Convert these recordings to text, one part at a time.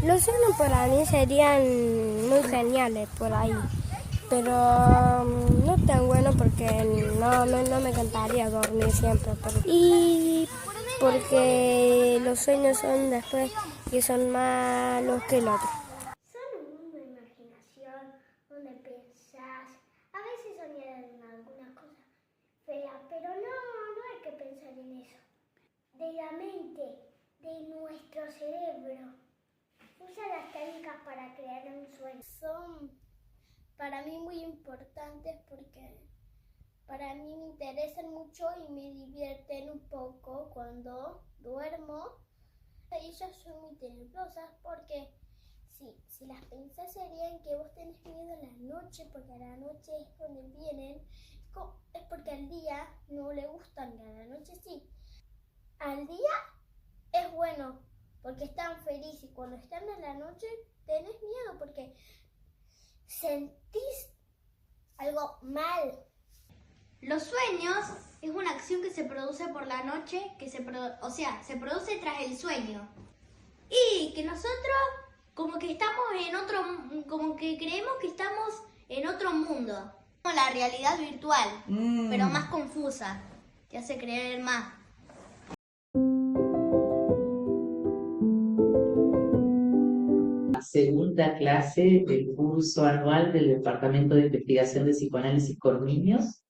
Los sueños para mí serían muy geniales por ahí, pero no tan bueno porque no me encantaría dormir siempre. Y porque los sueños son después que son malos que el otro. Son un mundo de imaginación donde pensás, a veces soñar en alguna cosa fea, pero no hay que pensar en eso. De la mente, de nuestro cerebro. Usa las técnicas para crear un sueño. Son para mí muy importantes porque para mí me interesan mucho y me divierten un poco cuando duermo. Y ellas son muy tenebrosas porque si las pensás serían que vos tenés miedo a la noche, porque a la noche es donde vienen, es porque al día no le gustan, y a la noche sí. Al día es bueno, porque están felices, y cuando están en la noche tenés miedo porque sentís algo mal. Los sueños es una acción que se produce por la noche, se produce tras el sueño. Y que nosotros como que estamos como que creemos que estamos en otro mundo. Como la realidad virtual, pero más confusa, te hace creer más. Segunda clase del curso anual del Departamento de Investigación de Psicoanálisis con Niños,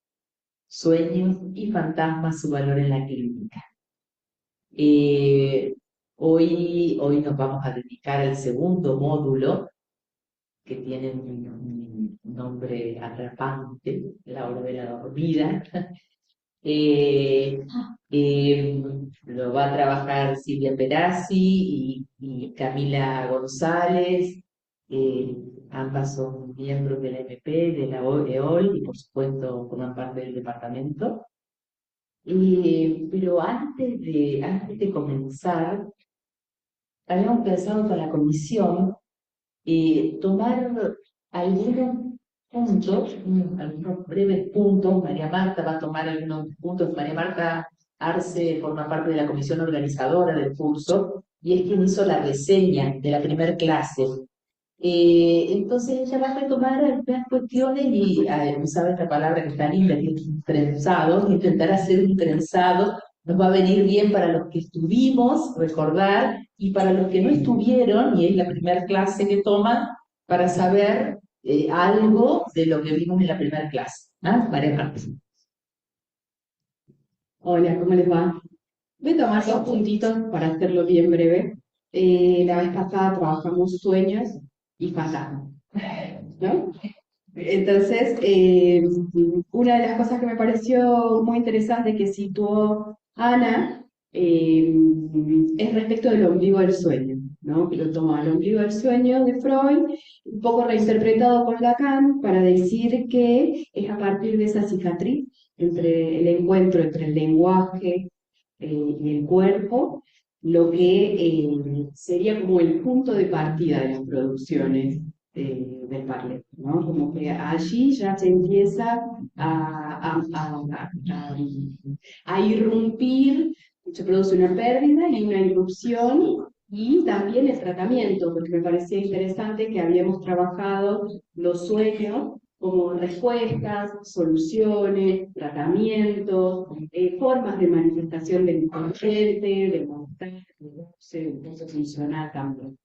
Sueños y Fantasmas, su valor en la clínica. Hoy nos vamos a dedicar al segundo módulo, que tiene un nombre atrapante, la hora de la dormida. Eh, lo va a trabajar Silvia Perazzi y Camila González. eh, Ambas son miembros de la MP, de la EOL y por supuesto forman parte del departamento. Pero antes de comenzar, habíamos pensado con la comisión tomar algunos puntos, algunos breves puntos. María Marta va a tomar algunos puntos. María Marta Arce forma parte de la comisión organizadora del curso y es quien hizo la reseña de la primera clase. Entonces ella va a retomar algunas cuestiones y usaba esta palabra que está linda, que es un trenzado, intentar hacer un trenzado. Nos va a venir bien para los que estuvimos, recordar, y para los que no estuvieron, y es la primera clase que toman, para saber algo de lo que vimos en la primera clase. ¿Ah? María Marta. Hola, ¿cómo les va? Voy a tomar dos puntitos para hacerlo bien breve. La vez pasada trabajamos sueños y fantasmas, ¿no? Entonces, una de las cosas que me pareció muy interesante que situó Ana es respecto del ombligo del sueño, ¿no? Que lo toma el ombligo del sueño de Freud, un poco reinterpretado por Lacan, para decir que es a partir de esa cicatriz entre el encuentro entre el lenguaje y el cuerpo, lo que sería como el punto de partida de las producciones del ballet, ¿no? Como que allí ya se empieza a irrumpir, se produce una pérdida y una irrupción, y también el tratamiento, porque me parecía interesante que habíamos trabajado los sueños como respuestas, soluciones, tratamientos, formas de manifestación del inconsciente, del malestar, del goce funcional también.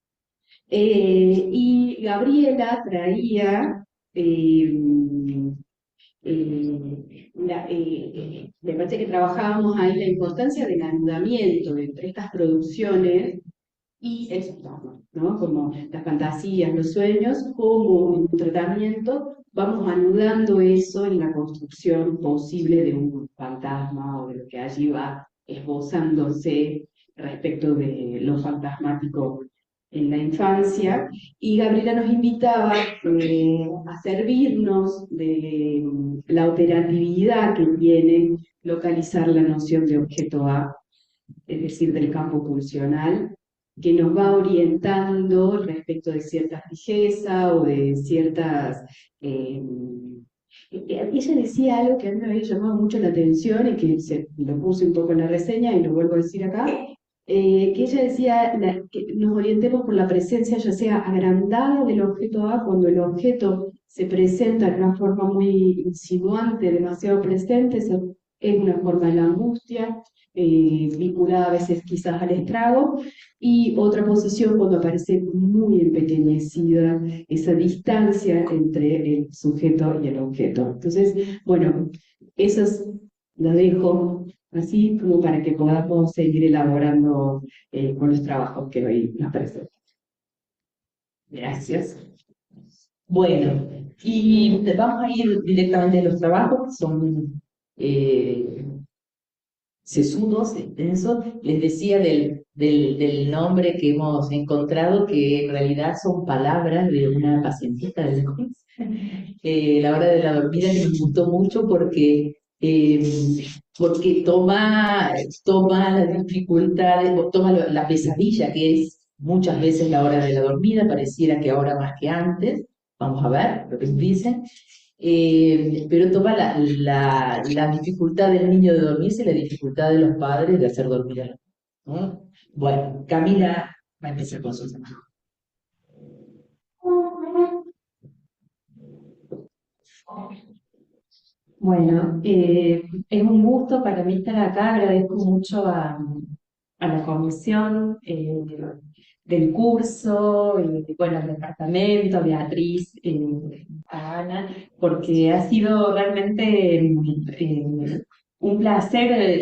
Y Gabriela traía me parece que trabajábamos ahí la importancia del anudamiento entre estas producciones y el fantasma, ¿no? Como las fantasías, los sueños, como un tratamiento, vamos anudando eso en la construcción posible de un fantasma o de lo que allí va esbozándose respecto de lo fantasmático en la infancia. Y Gabriela nos invitaba a servirnos de la operatividad que tiene localizar la noción de objeto A, es decir, del campo pulsional, que nos va orientando respecto de cierta fijeza o de ciertas... ella decía algo que a mí me había llamado mucho la atención y que lo puse un poco en la reseña y lo vuelvo a decir acá, que ella decía que nos orientemos por la presencia ya sea agrandada del objeto A, cuando el objeto se presenta de una forma muy insinuante, demasiado presente, eso es una forma de la angustia, vinculada a veces quizás al estrago, y otra posición cuando aparece muy empequeñecida esa distancia entre el sujeto y el objeto. Entonces, bueno, esas las dejo así como para que podamos seguir elaborando con los trabajos que hoy nos presentan. Gracias. Bueno, y vamos a ir directamente a los trabajos, que son sesudos, extensos. Les decía del nombre que hemos encontrado, que en realidad son palabras de una pacientita del COIS, la hora de la dormida, que nos gustó mucho porque toma las dificultades, o toma la pesadilla que es muchas veces la hora de la dormida, pareciera que ahora más que antes, vamos a ver lo que dicen, pero toma la dificultad del niño de dormirse y la dificultad de los padres de hacer dormir a los niños, ¿no? Bueno, Camila va a empezar con su tema. Bueno, es un gusto para mí estar acá. Agradezco mucho a la comisión del curso, bueno, al departamento, a Beatriz, a Ana, porque ha sido realmente un placer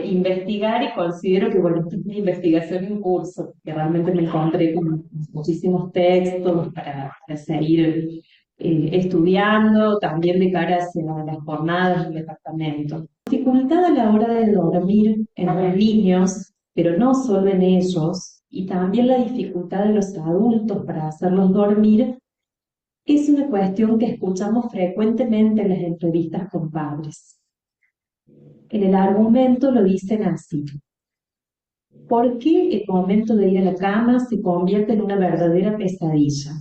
investigar, y considero que, bueno, esto es una investigación en curso, que realmente me encontré con muchísimos textos para seguir estudiando, también de cara hacia las jornadas del departamento. Dificultad a la hora de dormir en los niños, pero no solo en ellos, y también la dificultad de los adultos para hacerlos dormir, es una cuestión que escuchamos frecuentemente en las entrevistas con padres. En el argumento lo dicen así: ¿por qué el momento de ir a la cama se convierte en una verdadera pesadilla,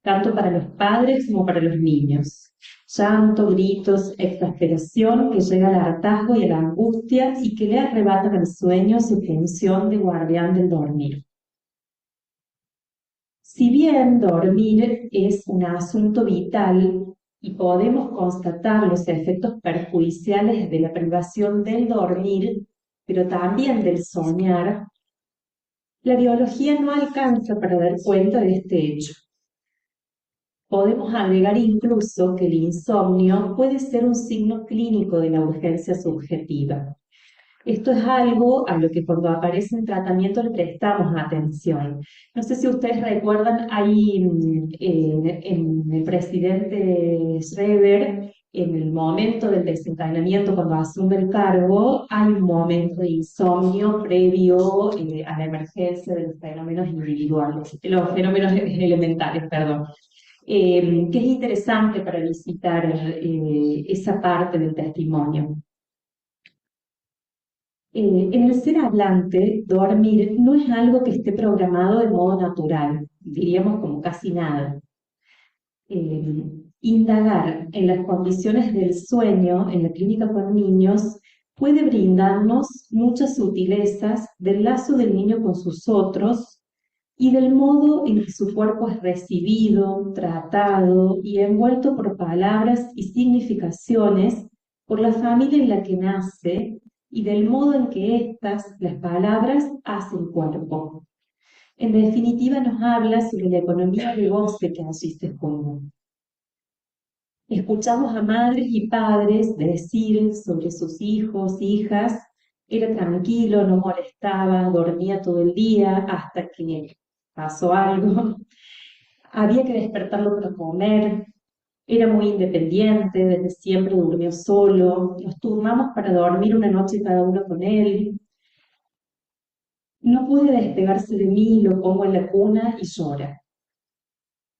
tanto para los padres como para los niños? Llanto, gritos, exasperación que llega al hartazgo y a la angustia y que le arrebatan al sueño su función de guardián del dormir. Si bien dormir es un asunto vital y podemos constatar los efectos perjudiciales de la privación del dormir, pero también del soñar, la biología no alcanza para dar cuenta de este hecho. Podemos agregar incluso que el insomnio puede ser un signo clínico de la urgencia subjetiva. Esto es algo a lo que cuando aparece en tratamiento le prestamos atención. No sé si ustedes recuerdan, hay en el presidente Schreber, en el momento del desencadenamiento, cuando asume el cargo, hay un momento de insomnio previo a la emergencia de los fenómenos individuales, los fenómenos elementales, perdón. Que es interesante para visitar esa parte del testimonio. En el ser hablante, dormir no es algo que esté programado de modo natural, diríamos como casi nada. Indagar en las condiciones del sueño en la clínica con niños puede brindarnos muchas sutilezas del lazo del niño con sus otros y del modo en que su cuerpo es recibido, tratado y envuelto por palabras y significaciones por la familia en la que nace, y del modo en que estas, las palabras, hacen cuerpo. En definitiva, nos habla sobre la economía de goce que allí se junta. Escuchamos a madres y padres decir sobre sus hijos, hijas: era tranquilo, no molestaba, dormía todo el día hasta que pasó algo, había que despertarlo para comer, era muy independiente, desde siempre durmió solo, nos turnamos para dormir una noche cada uno con él, no puede despegarse de mí, lo pongo en la cuna y llora.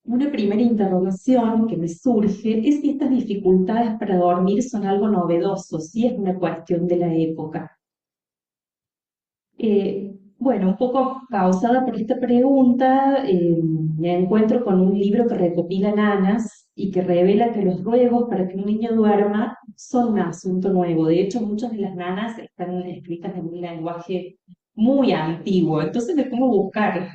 Una primera interrogación que me surge es si estas dificultades para dormir son algo novedoso, si es una cuestión de la época. Bueno, un poco causada por esta pregunta, me encuentro con un libro que recopila nanas y que revela que los ruegos para que un niño duerma son un asunto nuevo. De hecho, muchas de las nanas están escritas en un lenguaje muy antiguo. Entonces me pongo a buscar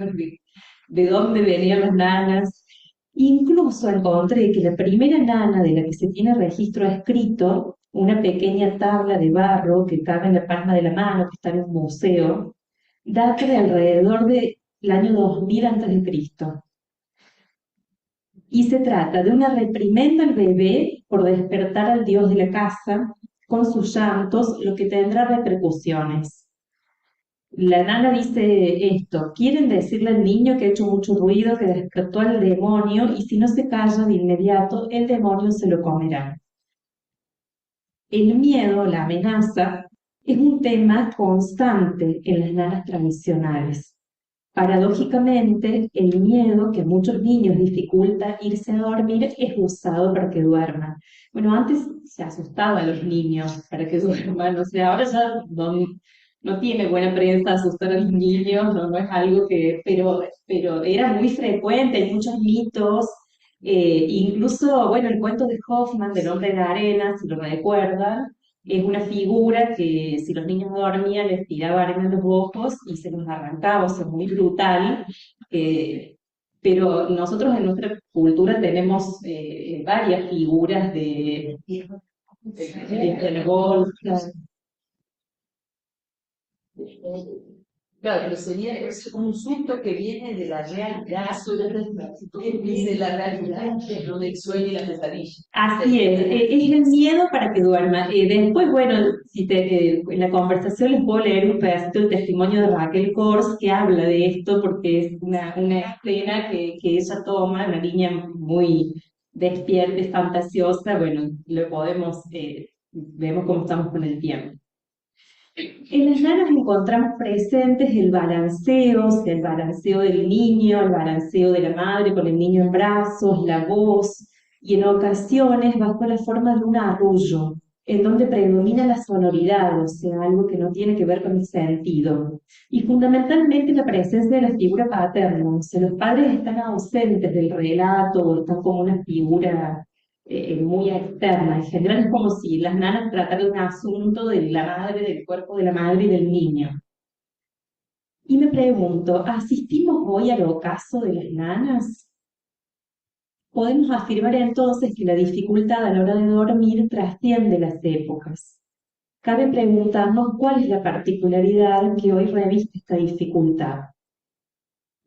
de dónde venían las nanas. Incluso encontré que la primera nana de la que se tiene registro escrito, una pequeña tabla de barro que cabe en la palma de la mano, que está en un museo, data de alrededor del año 2000 a.C. Y se trata de una reprimenda al bebé por despertar al dios de la casa con sus llantos, lo que tendrá repercusiones. La nana dice esto: quieren decirle al niño que ha hecho mucho ruido, que despertó al demonio, y si no se calla de inmediato, el demonio se lo comerá. El miedo, la amenaza, es un tema constante en las nanas tradicionales. Paradójicamente, el miedo que a muchos niños dificulta irse a dormir es usado para que duerman. Bueno, antes se asustaba a los niños para que duerman, o sea, ahora ya no tiene buena prensa asustar a los niños, no es algo que, pero era muy frecuente, hay muchos mitos, incluso, bueno, el cuento de Hoffman del hombre de arena, si lo recuerdan, es una figura que si los niños dormían les tiraba arena en los ojos y se los arrancaba, o sea, muy brutal. eh, pero nosotros en nuestra cultura tenemos varias figuras del golf. Claro, pero sería es un susto que viene de la realidad, es de la realidad, no del sueño y la pesadilla. Así es el miedo para que duerma. Después, bueno, en la conversación les puedo leer un pedacito del testimonio de Raquel Kors que habla de esto, porque es una escena que ella toma, una niña muy despierta y fantasiosa. Bueno, lo podemos, vemos cómo estamos con el tiempo. En las nanas encontramos presentes el balanceo, o sea, el balanceo del niño, el balanceo de la madre con el niño en brazos, la voz, y en ocasiones bajo la forma de un arrullo, en donde predomina la sonoridad, o sea, algo que no tiene que ver con el sentido. Y fundamentalmente la presencia de la figura paterna, o sea, los padres están ausentes del relato o están como una figura muy externa. En general es como si las nanas trataran un asunto de la madre, del cuerpo de la madre y del niño. Y me pregunto, ¿asistimos hoy al ocaso de las nanas? Podemos afirmar entonces que la dificultad a la hora de dormir trasciende las épocas. Cabe preguntarnos cuál es la particularidad que hoy reviste esta dificultad.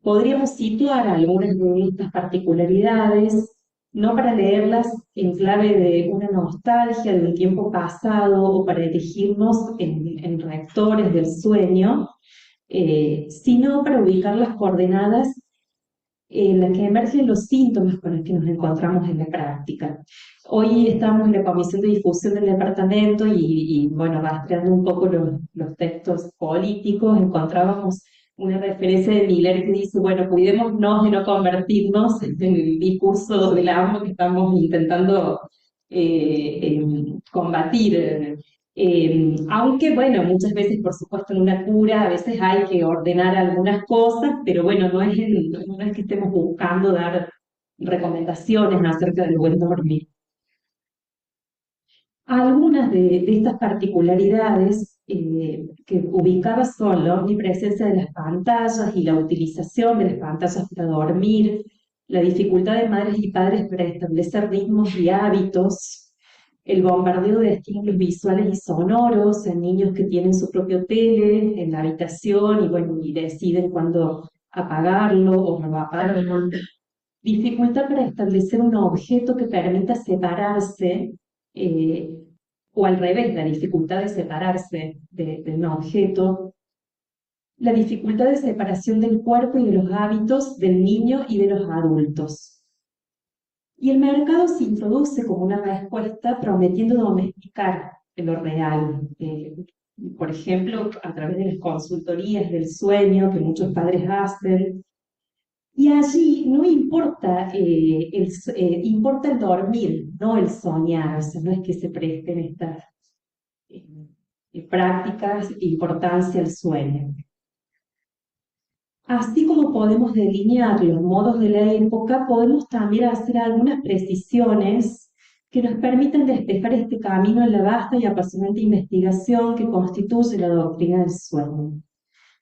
Podríamos situar algunas de estas particularidades, no para leerlas en clave de una nostalgia de un tiempo pasado o para elegirnos en reactores del sueño, sino para ubicar las coordenadas en las que emergen los síntomas con los que nos encontramos en la práctica. Hoy estamos en la comisión de difusión del departamento y bueno, rastreando un poco los textos políticos, encontrábamos una referencia de Miller que dice, bueno, cuidémonos de no convertirnos en el discurso del amo que estamos intentando combatir. Aunque, bueno, muchas veces, por supuesto, en una cura, a veces hay que ordenar algunas cosas, pero bueno, no es que estemos buscando dar recomendaciones acerca del buen dormir. Algunas de estas particularidades que ubicaba son la omnipresencia de las pantallas y la utilización de las pantallas para dormir, la dificultad de madres y padres para establecer ritmos y hábitos, el bombardeo de estímulos visuales y sonoros en niños que tienen su propio tele en la habitación y, bueno, y deciden cuándo apagarlo o no apagarlo, dificultad para establecer un objeto que permita separarse, o al revés, la dificultad de separarse de un objeto, la dificultad de separación del cuerpo y de los hábitos del niño y de los adultos. Y el mercado se introduce como una respuesta prometiendo domesticar lo real. Por ejemplo, a través de las consultorías del sueño que muchos padres hacen. Y allí no importa, importa el dormir, no el soñar. O sea, no es que se presten estas prácticas importancia al sueño. Así como podemos delinear los modos de la época, podemos también hacer algunas precisiones que nos permitan despejar este camino en la vasta y apasionante investigación que constituye la doctrina del sueño.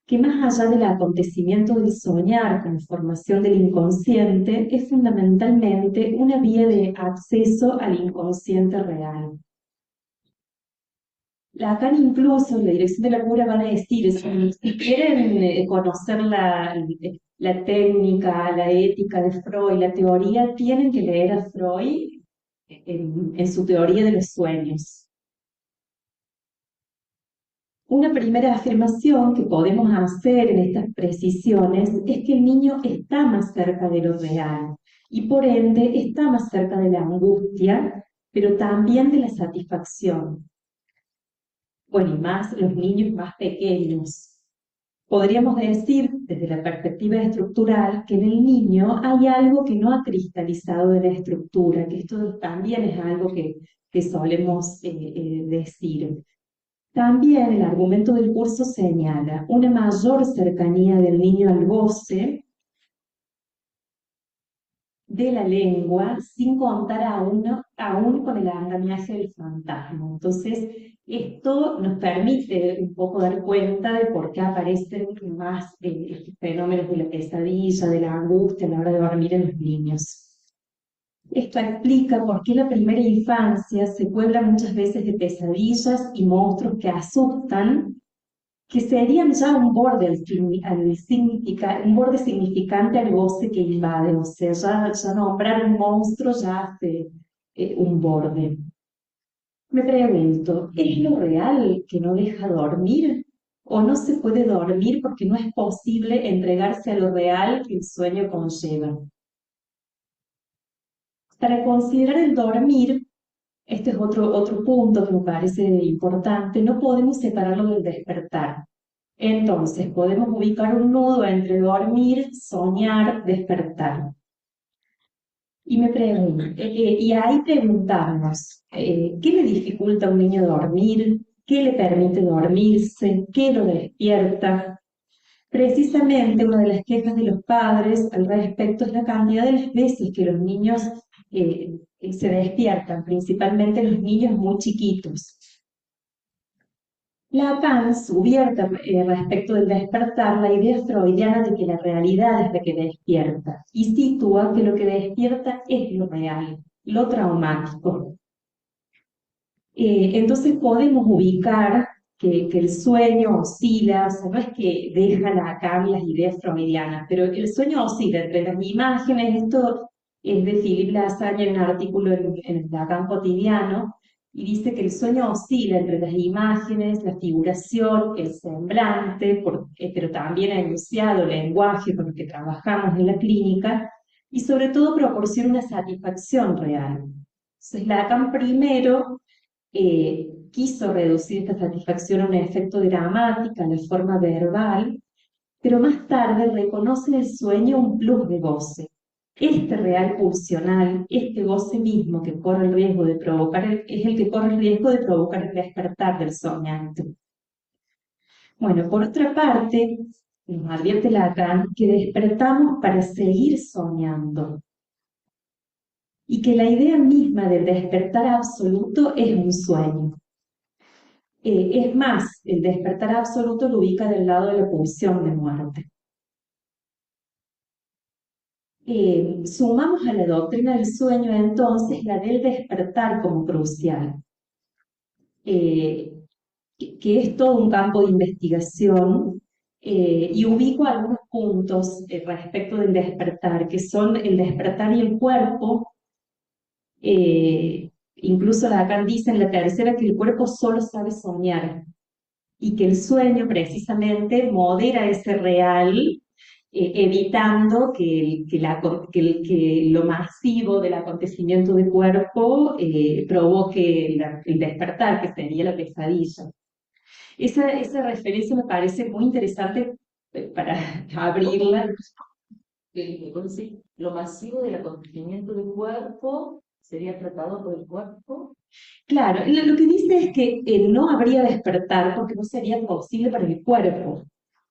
que más allá del acontecimiento del soñar como formación del inconsciente, es fundamentalmente una vía de acceso al inconsciente real. Lacan incluso, la dirección de la cura van a decir, si quieren conocer la técnica, la ética de Freud, la teoría, tienen que leer a Freud en su teoría de los sueños. Una primera afirmación que podemos hacer en estas precisiones es que el niño está más cerca de lo real y por ende está más cerca de la angustia, pero también de la satisfacción. Bueno, y más los niños más pequeños. Podríamos decir, desde la perspectiva estructural, que en el niño hay algo que no ha cristalizado de la estructura, que esto también es algo que solemos decir. También el argumento del curso señala una mayor cercanía del niño al goce de la lengua, sin contar aún con el andamiaje del fantasma. Entonces, esto nos permite un poco dar cuenta de por qué aparecen más estos fenómenos de la pesadilla, de la angustia a la hora de dormir en los niños. Esto explica por qué la primera infancia se puebla muchas veces de pesadillas y monstruos que asustan, que serían ya un borde, un borde significante al goce que invade, o sea, ya nombrar un monstruo ya hace un borde. Me pregunto, ¿es lo real que no deja dormir? ¿O no se puede dormir porque no es posible entregarse a lo real que el sueño conlleva? Para considerar el dormir, este es otro punto que me parece importante, no podemos separarlo del despertar. Entonces, podemos ubicar un nudo entre dormir, soñar, despertar. Y me pregunto, y ahí preguntarnos, ¿qué le dificulta a un niño dormir? ¿Qué le permite dormirse? ¿Qué lo despierta? Precisamente una de las quejas de los padres al respecto es la cantidad de las veces que los niños se despiertan, principalmente los niños muy chiquitos. Lacan subierta respecto del despertar la idea freudiana de que la realidad es la que despierta y sitúa que lo que despierta es lo real, lo traumático. Entonces podemos ubicar que el sueño oscila, o sea, no es que deja Lacan las ideas freudianas, pero el sueño oscila entre las imágenes. Esto es de Philippe Lasagne en un artículo en el Lacan cotidiano, y dice que el sueño oscila entre las imágenes, la figuración, el semblante, pero también el enunciado, el lenguaje con el que trabajamos en la clínica, y sobre todo proporciona una satisfacción real. Entonces Lacan primero quiso reducir esta satisfacción a un efecto dramático, a la forma verbal, pero más tarde reconoce en el sueño un plus de goce. Este real pulsional, este goce mismo que corre el riesgo de provocar, es el que corre el riesgo de provocar el despertar del soñante. Bueno, por otra parte, nos advierte Lacan que despertamos para seguir soñando y que la idea misma del despertar absoluto es un sueño. Es más, el despertar absoluto lo ubica del lado de la pulsión de muerte. Sumamos a la doctrina del sueño entonces la del despertar como crucial, que es todo un campo de investigación, y ubico algunos puntos respecto del despertar, que son el despertar y el cuerpo. Incluso Lacan dice en la tercera que el cuerpo solo sabe soñar y que el sueño precisamente modera ese real, evitando que lo masivo del acontecimiento de cuerpo provoque el despertar, que sería la pesadilla. Esa referencia me parece muy interesante para abrirla. Lo masivo del acontecimiento del cuerpo sería tratado por el cuerpo. Claro, lo que dice es que no habría despertar porque no sería posible para el cuerpo.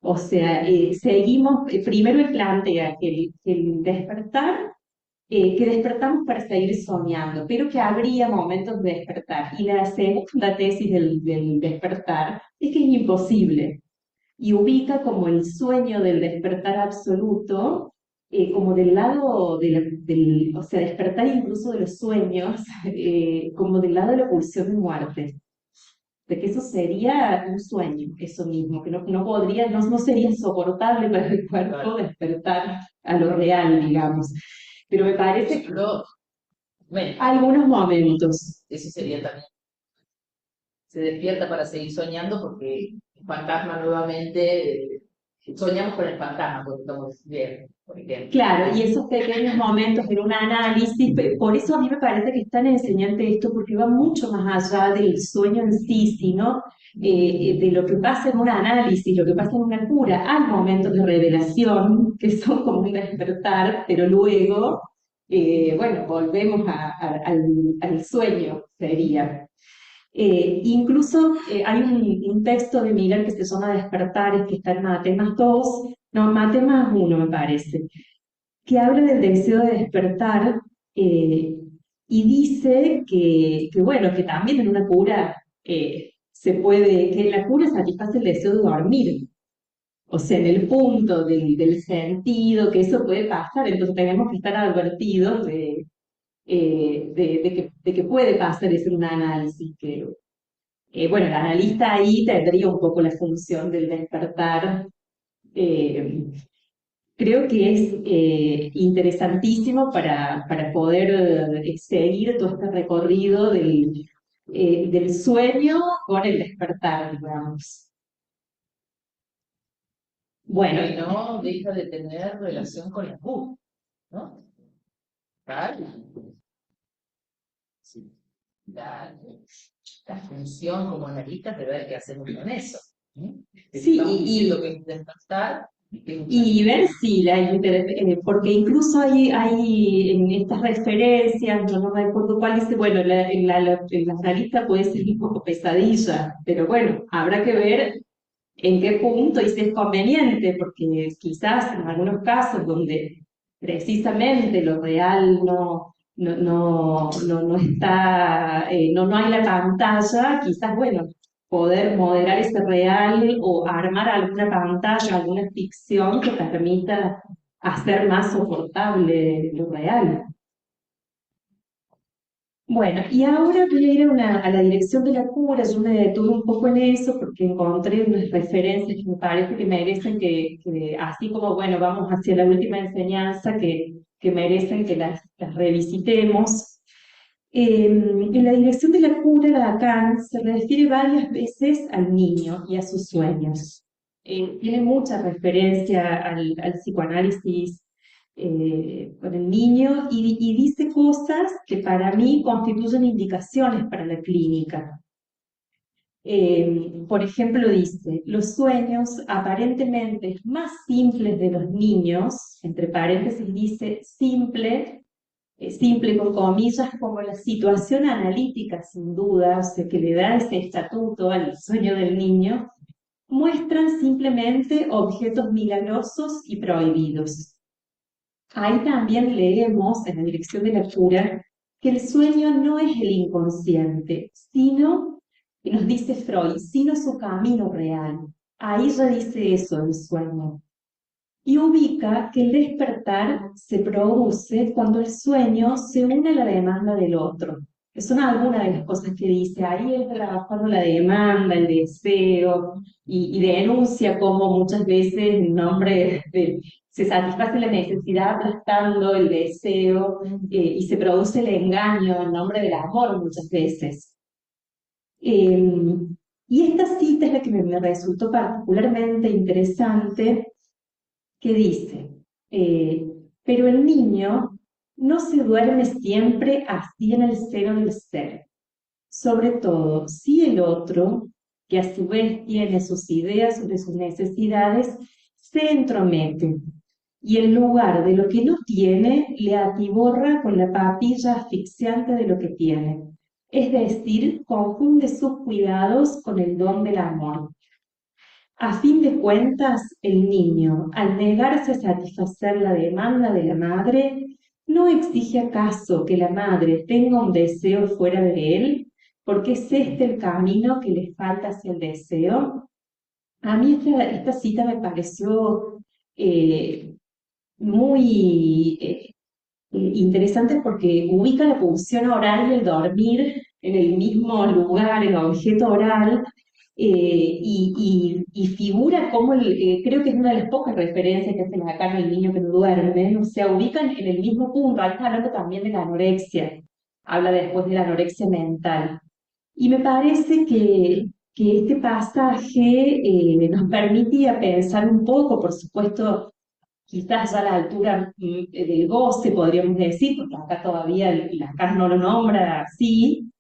O sea, seguimos, primero me plantea que el despertar, que despertamos para seguir soñando, pero que habría momentos de despertar. Y la segunda tesis del despertar es que es imposible. y ubica como el sueño del despertar absoluto, como del lado o sea, despertar incluso de los sueños, como del lado de la pulsión de muerte, de que eso sería un sueño, eso mismo, que no podría, no sería soportable para el cuerpo despertar a lo real, digamos. Pero me parece que Pero, bueno, algunos momentos. eso sería también. Se despierta para seguir soñando porque el fantasma nuevamente, soñamos con el fantasma porque estamos bien, por ejemplo. Claro, y esos pequeños momentos en un análisis, por eso a mí me parece que es tan enseñante esto, porque va mucho más allá del sueño en sí, sino de lo que pasa en un análisis, lo que pasa en una cura. Hay momentos de revelación que son como un despertar, pero luego, bueno, volvemos al sueño, sería. Incluso hay un texto de Miller que se llama Despertares, que está en Matemas 2, no, Matemas 1 me parece, que habla del deseo de despertar y dice bueno, que también en una cura que la cura satisface el deseo de dormir, o sea, en el punto del sentido, que eso puede pasar, entonces tenemos que estar advertidos de que puede pasar eso en un análisis, que bueno, el analista ahí tendría un poco la función del despertar. eh, Creo que es interesantísimo para poder seguir todo este recorrido del sueño con el despertar, digamos. Bueno, Y no deja de tener relación con la luz, ¿no? Claro. Sí. La, la función como analista, pero hay que hacer mucho en eso. sí, Estamos diciendo que es despertar. y ver si porque incluso hay en estas referencias, yo no me acuerdo cuál dice, bueno, la analista puede ser un poco pesadilla, pero bueno, habrá que ver en qué punto y si es conveniente, porque quizás en algunos casos donde precisamente lo real no está, no hay la pantalla, quizás, bueno, poder moderar ese real o armar alguna pantalla, alguna ficción que permita hacer más soportable lo real. Bueno, y ahora voy a ir a la dirección de la cura. Yo me detuve un poco en eso porque encontré unas referencias que me parece que merecen así como, bueno, vamos hacia la última enseñanza, que merecen que las revisitemos. En la dirección de la cura, Lacan se refiere varias veces al niño y a sus sueños. Tiene mucha referencia al psicoanálisis con el niño y dice cosas que para mí constituyen indicaciones para la clínica. Por ejemplo, dice, los sueños aparentemente más simples de los niños, entre paréntesis dice simple con comillas, como la situación analítica sin duda, o sea, que le da ese estatuto al sueño del niño, muestran simplemente objetos milagrosos y prohibidos. Ahí también leemos en la dirección de la cura que el sueño no es el inconsciente, sino, que nos dice Freud, sino su camino real. Ahí ya dice eso el sueño. Y ubica que el despertar se produce cuando el sueño se une a la demanda del otro. Que son algunas de las cosas que dice. Ahí él trabajando la demanda, el deseo, y denuncia cómo muchas veces en nombre se satisface la necesidad aplastando el deseo y se produce el engaño en nombre del amor muchas veces. Y esta cita es la que me resultó particularmente interesante, que dice, pero el niño no se duerme siempre así en el seno del ser, sobre todo si el otro, que a su vez tiene sus ideas sobre sus necesidades, se entromete y en lugar de lo que no tiene, le atiborra con la papilla asfixiante de lo que tiene. Es decir, confunde sus cuidados con el don del amor. A fin de cuentas, el niño, al negarse a satisfacer la demanda de la madre, ¿no exige acaso que la madre tenga un deseo fuera de él? Porque es este el camino que le falta hacia el deseo. A mí esta cita me pareció muy interesante porque ubica la pulsión oral y el dormir en el mismo lugar, el objeto oral, y figura como, creo que es una de las pocas referencias que hacen acá en el niño que no duerme, o sea, ubican en el mismo punto. Ahí está hablando también de la anorexia, habla después de la anorexia mental. Y me parece que este pasaje nos permitía pensar un poco, por supuesto, quizás ya a la altura del goce, podríamos decir, porque acá todavía Lacan no lo nombra así,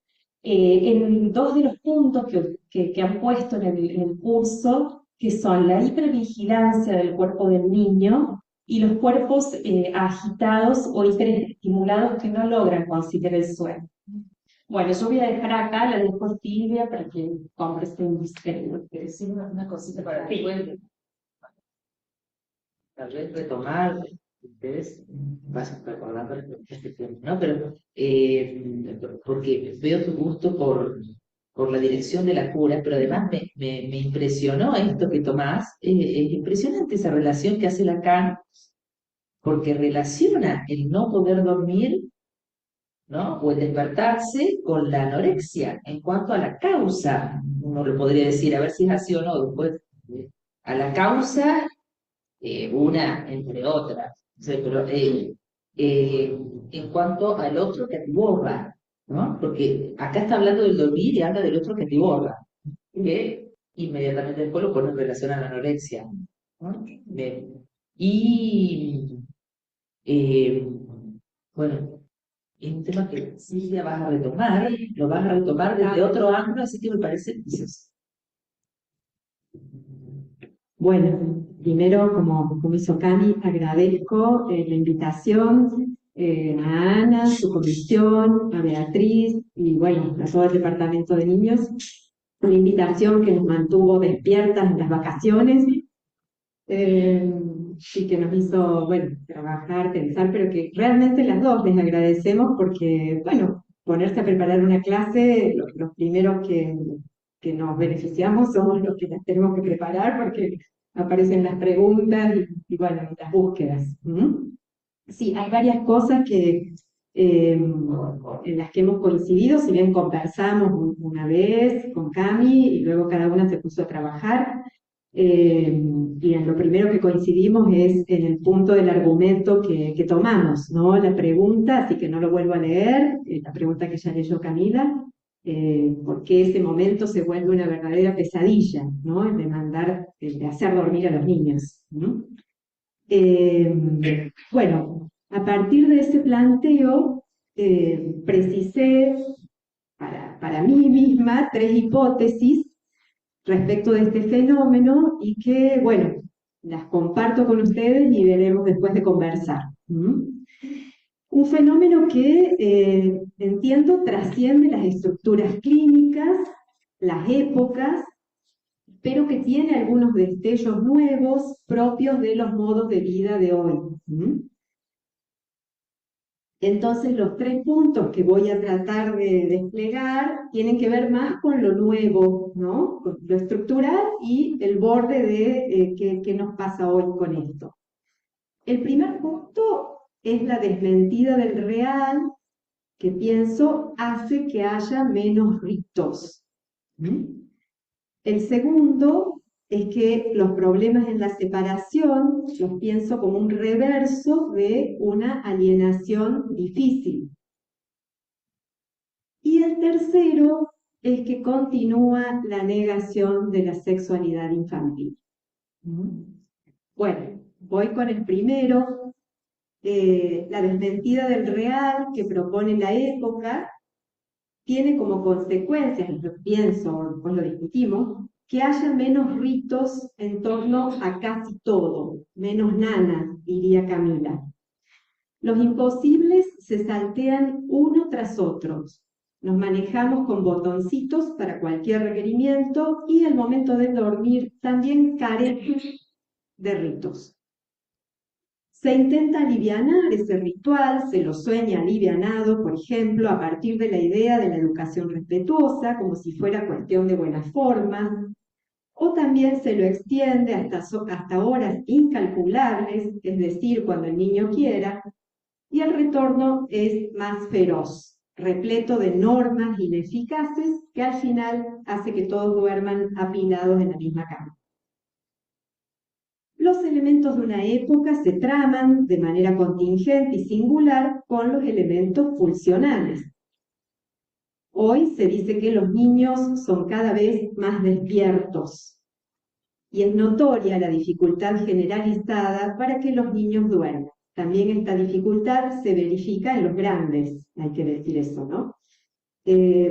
en dos de los puntos que han puesto en el curso, que son la hipervigilancia del cuerpo del niño y los cuerpos agitados o hiperestimulados que no logran conciliar el sueño. Bueno, yo voy a dejar acá, la dejo a Silvia para que compre este misterio. Sí, una cosita para después, tal vez retomar, ustedes vas recordando este tiempo, ¿no? Pero porque veo tu gusto por la dirección de la cura, pero además me impresionó esto que tomás, es impresionante esa relación que hace Lacan, porque relaciona el no poder dormir, ¿no? O el despertarse con la anorexia en cuanto a la causa. Uno lo podría decir, a ver si es así o no, después, a la causa, una entre otras. O sea, pero, en cuanto al otro que atiborra, ¿no? Porque acá está hablando del dormir y habla del otro que atiborra, que inmediatamente después lo pone en relación a la anorexia, ¿no? Y eh, bueno, es un tema que Silvia vas a retomar, lo vas a retomar desde otro ángulo, así que me parece precioso. Bueno, primero, como hizo Cami, agradezco la invitación a Ana, su comisión, a Beatriz y bueno, a todo el departamento de niños. Una invitación que nos mantuvo despiertas en las vacaciones y que nos hizo, bueno, trabajar, pensar, pero que realmente las dos les agradecemos porque, bueno, ponerse a preparar una clase, los primeros que nos beneficiamos somos los que las tenemos que preparar porque aparecen las preguntas y bueno, las búsquedas. Sí, hay varias cosas en las que hemos coincidido, si bien conversamos una vez con Cami y luego cada una se puso a trabajar. Y en lo primero que coincidimos es en el punto del argumento que tomamos, ¿no? La pregunta, así que no lo vuelvo a leer, la pregunta que ya leyó Camila, ¿por qué ese momento se vuelve una verdadera pesadilla, ¿no? El de de hacer dormir a los niños, ¿no? Bueno, a partir de ese planteo, precisé para mí misma tres hipótesis respecto de este fenómeno y que, bueno, las comparto con ustedes y veremos después de conversar. Un fenómeno que entiendo trasciende las estructuras clínicas, las épocas, pero que tiene algunos destellos nuevos propios de los modos de vida de hoy. Entonces, los tres puntos que voy a tratar de desplegar tienen que ver más con lo nuevo, ¿no? Con lo estructural y el borde de qué nos pasa hoy con esto. El primer punto es la desmentida del real, que pienso hace que haya menos ritos. El segundo es que los problemas en la separación los pienso como un reverso de una alienación difícil. Y el tercero es que continúa la negación de la sexualidad infantil. Bueno, voy con el primero, la desmentida del real que propone la época tiene como consecuencia, lo pienso, pues lo discutimos, que haya menos ritos en torno a casi todo, menos nana, diría Camila. Los imposibles se saltean uno tras otro. Nos manejamos con botoncitos para cualquier requerimiento y el momento de dormir también carece de ritos. Se intenta alivianar ese ritual, se lo sueña alivianado, por ejemplo, a partir de la idea de la educación respetuosa, como si fuera cuestión de buenas formas. o también se lo extiende hasta horas incalculables, es decir, cuando el niño quiera, y el retorno es más feroz, repleto de normas ineficaces que al final hace que todos duerman apilados en la misma cama. Los elementos de una época se traman de manera contingente y singular con los elementos pulsionales. Hoy se dice que los niños son cada vez más despiertos y es notoria la dificultad generalizada para que los niños duerman. También esta dificultad se verifica en los grandes, hay que decir eso, ¿no?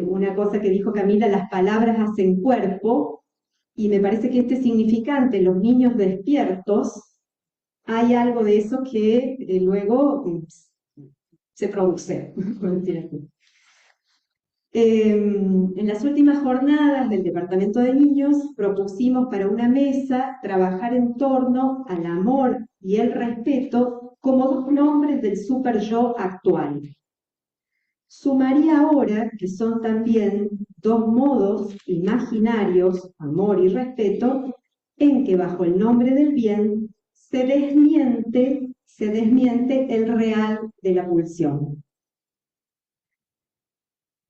Una cosa que dijo Camila, las palabras hacen cuerpo, y me parece que este significante, los niños despiertos, hay algo de eso que luego se produce, por decir así. En las últimas jornadas del Departamento de Niños propusimos para una mesa trabajar en torno al amor y el respeto como dos nombres del super yo actual. Sumaría ahora que son también dos modos imaginarios, amor y respeto, en que bajo el nombre del bien se desmiente el real de la pulsión.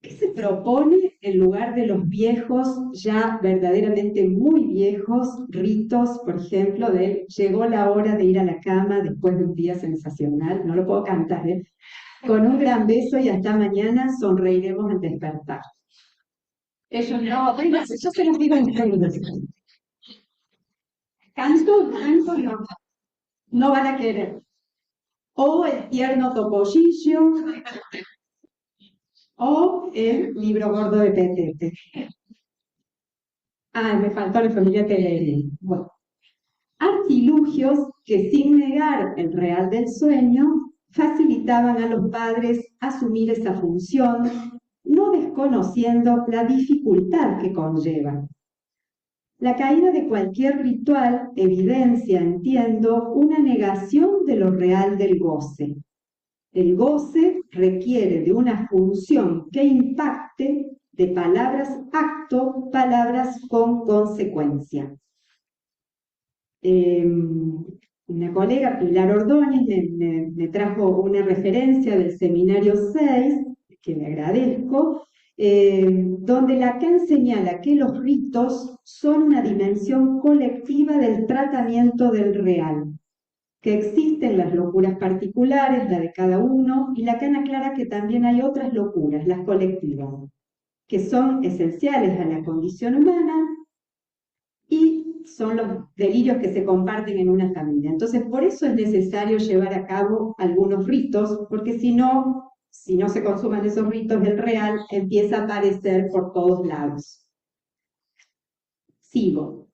¿Qué se propone en lugar de los viejos, ya verdaderamente muy viejos, ritos, por ejemplo, de llegó la hora de ir a la cama después de un día sensacional? No lo puedo cantar, ¿eh? Con un gran beso y hasta mañana sonreiremos al despertar. Ellos no, bueno, yo se los digo en términos. Canto, no van a querer. O el tierno topollillo, o el libro gordo de Petete. Ah, me faltó la familia Teleri. Bueno, artilugios que sin negar el real del sueño, facilitaban a los padres asumir esa función, no desconociendo la dificultad que conlleva. La caída de cualquier ritual evidencia, entiendo, una negación de lo real del goce. El goce requiere de una función que impacte de palabras-acto, palabras con consecuencia. Una colega, Pilar Ordóñez, me trajo una referencia del seminario 6, que le agradezco, donde Lacan señala que los ritos son una dimensión colectiva del tratamiento del real, que existen las locuras particulares, la de cada uno, y Lacan aclara que también hay otras locuras, las colectivas, que son esenciales a la condición humana y son los delirios que se comparten en una familia. Entonces, por eso es necesario llevar a cabo algunos ritos, porque si no se consuman esos ritos, el real empieza a aparecer por todos lados. Sigo.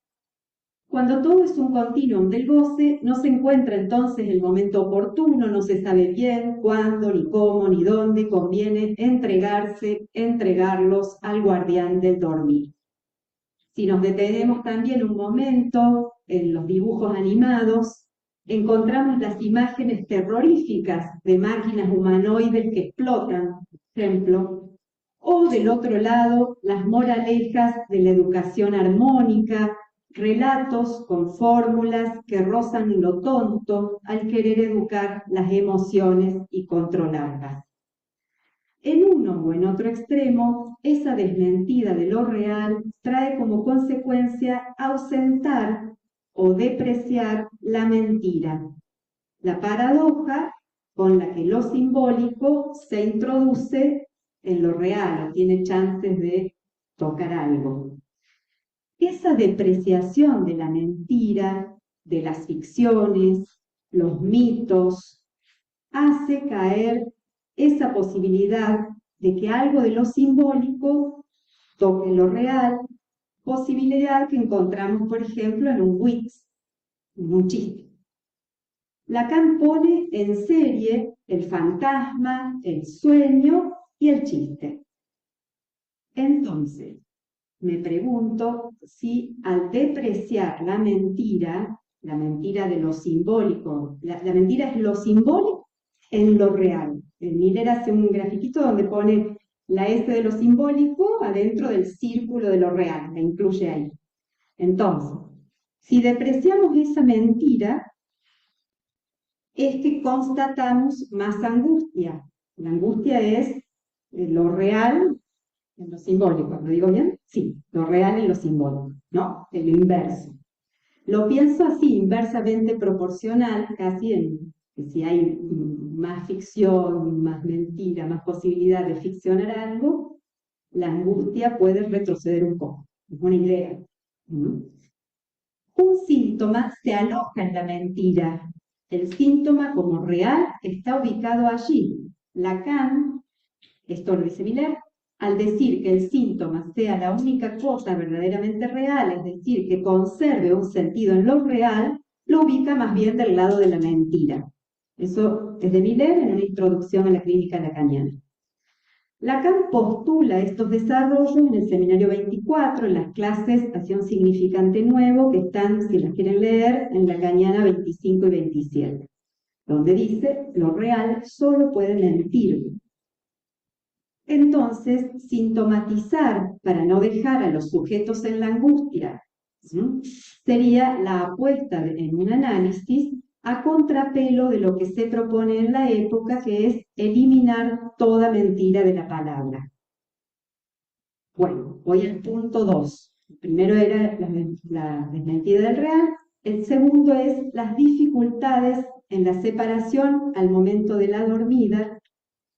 Cuando todo es un continuum del goce, no se encuentra entonces el momento oportuno, no se sabe bien cuándo, ni cómo, ni dónde conviene entregarlos al guardián del dormir. Si nos detenemos también un momento en los dibujos animados, encontramos las imágenes terroríficas de máquinas humanoides que explotan, por ejemplo, o del otro lado, las moralejas de la educación armónica, relatos con fórmulas que rozan lo tonto al querer educar las emociones y controlarlas. En uno o en otro extremo, esa desmentida de lo real trae como consecuencia ausentar o depreciar la mentira, la paradoja con la que lo simbólico se introduce en lo real o tiene chances de tocar algo. Esa depreciación de la mentira, de las ficciones, los mitos, hace caer esa posibilidad de que algo de lo simbólico toque lo real, posibilidad que encontramos, por ejemplo, en un witz, en un chiste. Lacan pone en serie el fantasma, el sueño y el chiste. Entonces, me pregunto si al depreciar la mentira de lo simbólico, la mentira es lo simbólico en lo real. Miller hace un grafiquito donde pone la S de lo simbólico adentro del círculo de lo real, la incluye ahí. Entonces, si depreciamos esa mentira, es que constatamos más angustia. La angustia es lo real en lo simbólico. ¿Lo digo bien? Sí, lo real en lo simbólico, ¿no? En lo inverso. Lo pienso así, inversamente proporcional, casi en que si hay más ficción, más mentira, más posibilidad de ficcionar algo, la angustia puede retroceder un poco. Es una idea. ¿Mm? Un síntoma se aloja en la mentira. El síntoma como real está ubicado allí. Lacan, esto lo dice Miller, al decir que el síntoma sea la única cosa verdaderamente real, es decir, que conserve un sentido en lo real, lo ubica más bien del lado de la mentira. Eso es de Miller en una introducción a la clínica lacaniana. Lacan postula estos desarrollos en el seminario 24, en las clases Hacia un significante nuevo, que están, si las quieren leer, en Lacaniana 25 y 27, donde dice, lo real solo puede mentir. Entonces, sintomatizar para no dejar a los sujetos en la angustia, ¿sí?, sería la apuesta en un análisis a contrapelo de lo que se propone en la época, que es eliminar toda mentira de la palabra. Bueno, voy al punto 2. El primero era la desmentida del real. El segundo es las dificultades en la separación al momento de la dormida.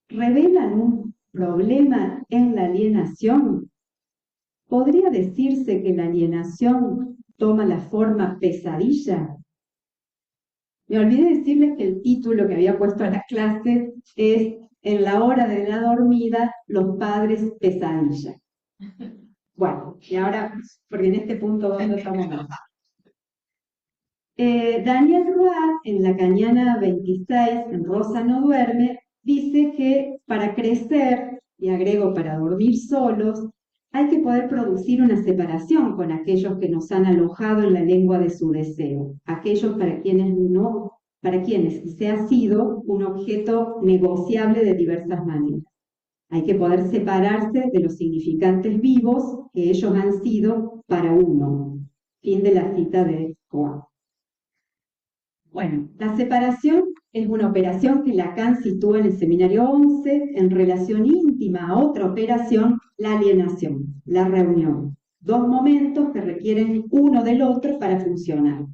¿Revelan un problema en la alienación? ¿Podría decirse que la alienación toma la forma pesadilla? Me olvidé decirles que el título que había puesto a la clase es En la hora de la dormida, los padres pesadilla. Bueno, y ahora, porque en este punto 2 no estamos más. Daniel Roa, en Lacaniana 26, en Rosa no duerme, dice que para crecer, y agrego para dormir solos, hay que poder producir una separación con aquellos que nos han alojado en la lengua de su deseo, aquellos para quienes se ha sido un objeto negociable de diversas maneras. Hay que poder separarse de los significantes vivos que ellos han sido para uno. Fin de la cita de Roa. Bueno, la separación es una operación que Lacan sitúa en el seminario 11 en relación íntima a otra operación, la alienación, la reunión. Dos momentos que requieren uno del otro para funcionar.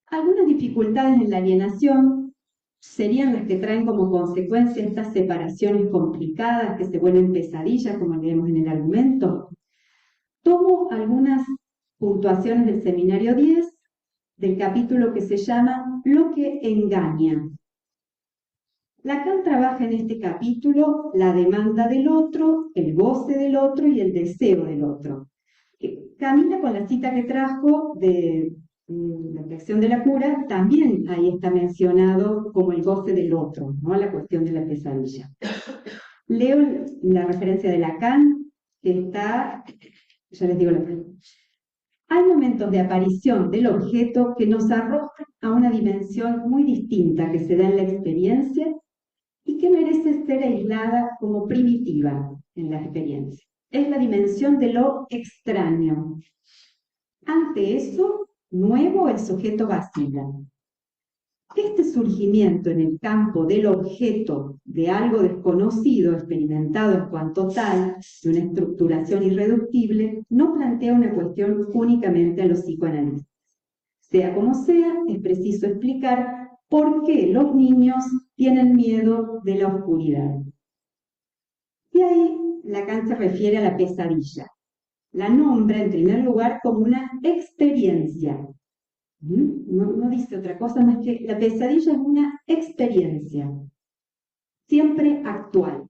Algunas dificultades en la alienación serían las que traen como consecuencia estas separaciones complicadas que se vuelven pesadillas, como leemos en el argumento. Tomo algunas puntuaciones del seminario 10, del capítulo que se llama Lo que engaña. Lacan trabaja en este capítulo la demanda del otro, el goce del otro y el deseo del otro. Camila, con la cita que trajo de la reflexión de la cura, también ahí está mencionado como el goce del otro, ¿no?, la cuestión de la pesadilla. Leo la referencia de Lacan, que está, ya les digo la pregunta. Hay momentos de aparición del objeto que nos arrojan a una dimensión muy distinta que se da en la experiencia y que merece ser aislada como primitiva en la experiencia. Es la dimensión de lo extraño. Ante eso, nuevo, el sujeto vacila. Este surgimiento en el campo del objeto de algo desconocido, experimentado en cuanto tal, de una estructuración irreductible, no plantea una cuestión únicamente a los psicoanalistas. Sea como sea, es preciso explicar por qué los niños tienen miedo de la oscuridad. Y ahí Lacan se refiere a la pesadilla. La nombra, en primer lugar, como una experiencia. No dice otra cosa más que la pesadilla es una experiencia, siempre actual,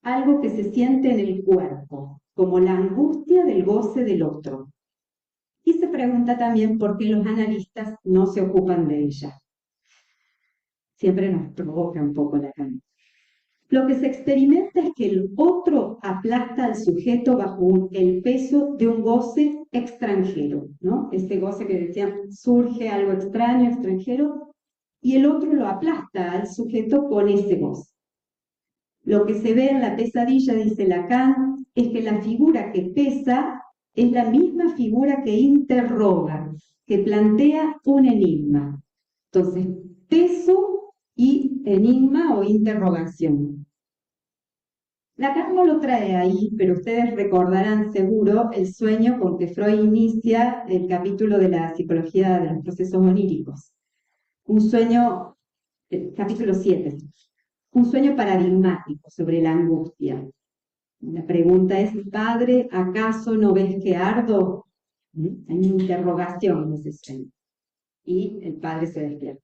algo que se siente en el cuerpo, como la angustia del goce del otro. Y se pregunta también por qué los analistas no se ocupan de ella. Siempre nos provoca un poco la cabeza. Lo que se experimenta es que el otro aplasta al sujeto bajo el peso de un goce extranjero, ¿no? Ese goce que decían, surge algo extraño, extranjero, y el otro lo aplasta al sujeto con ese goce. Lo que se ve en la pesadilla, dice Lacan, es que la figura que pesa Es la misma figura que interroga, que plantea un enigma. Entonces, peso y enigma o interrogación. Lacan no lo trae ahí, pero ustedes recordarán seguro el sueño con que Freud inicia el capítulo de la psicología de los procesos oníricos. Un sueño, capítulo 7, un sueño paradigmático sobre la angustia. La pregunta es, padre, ¿acaso no ves que ardo? Hay una interrogación en ese sueño. Y el padre se despierta.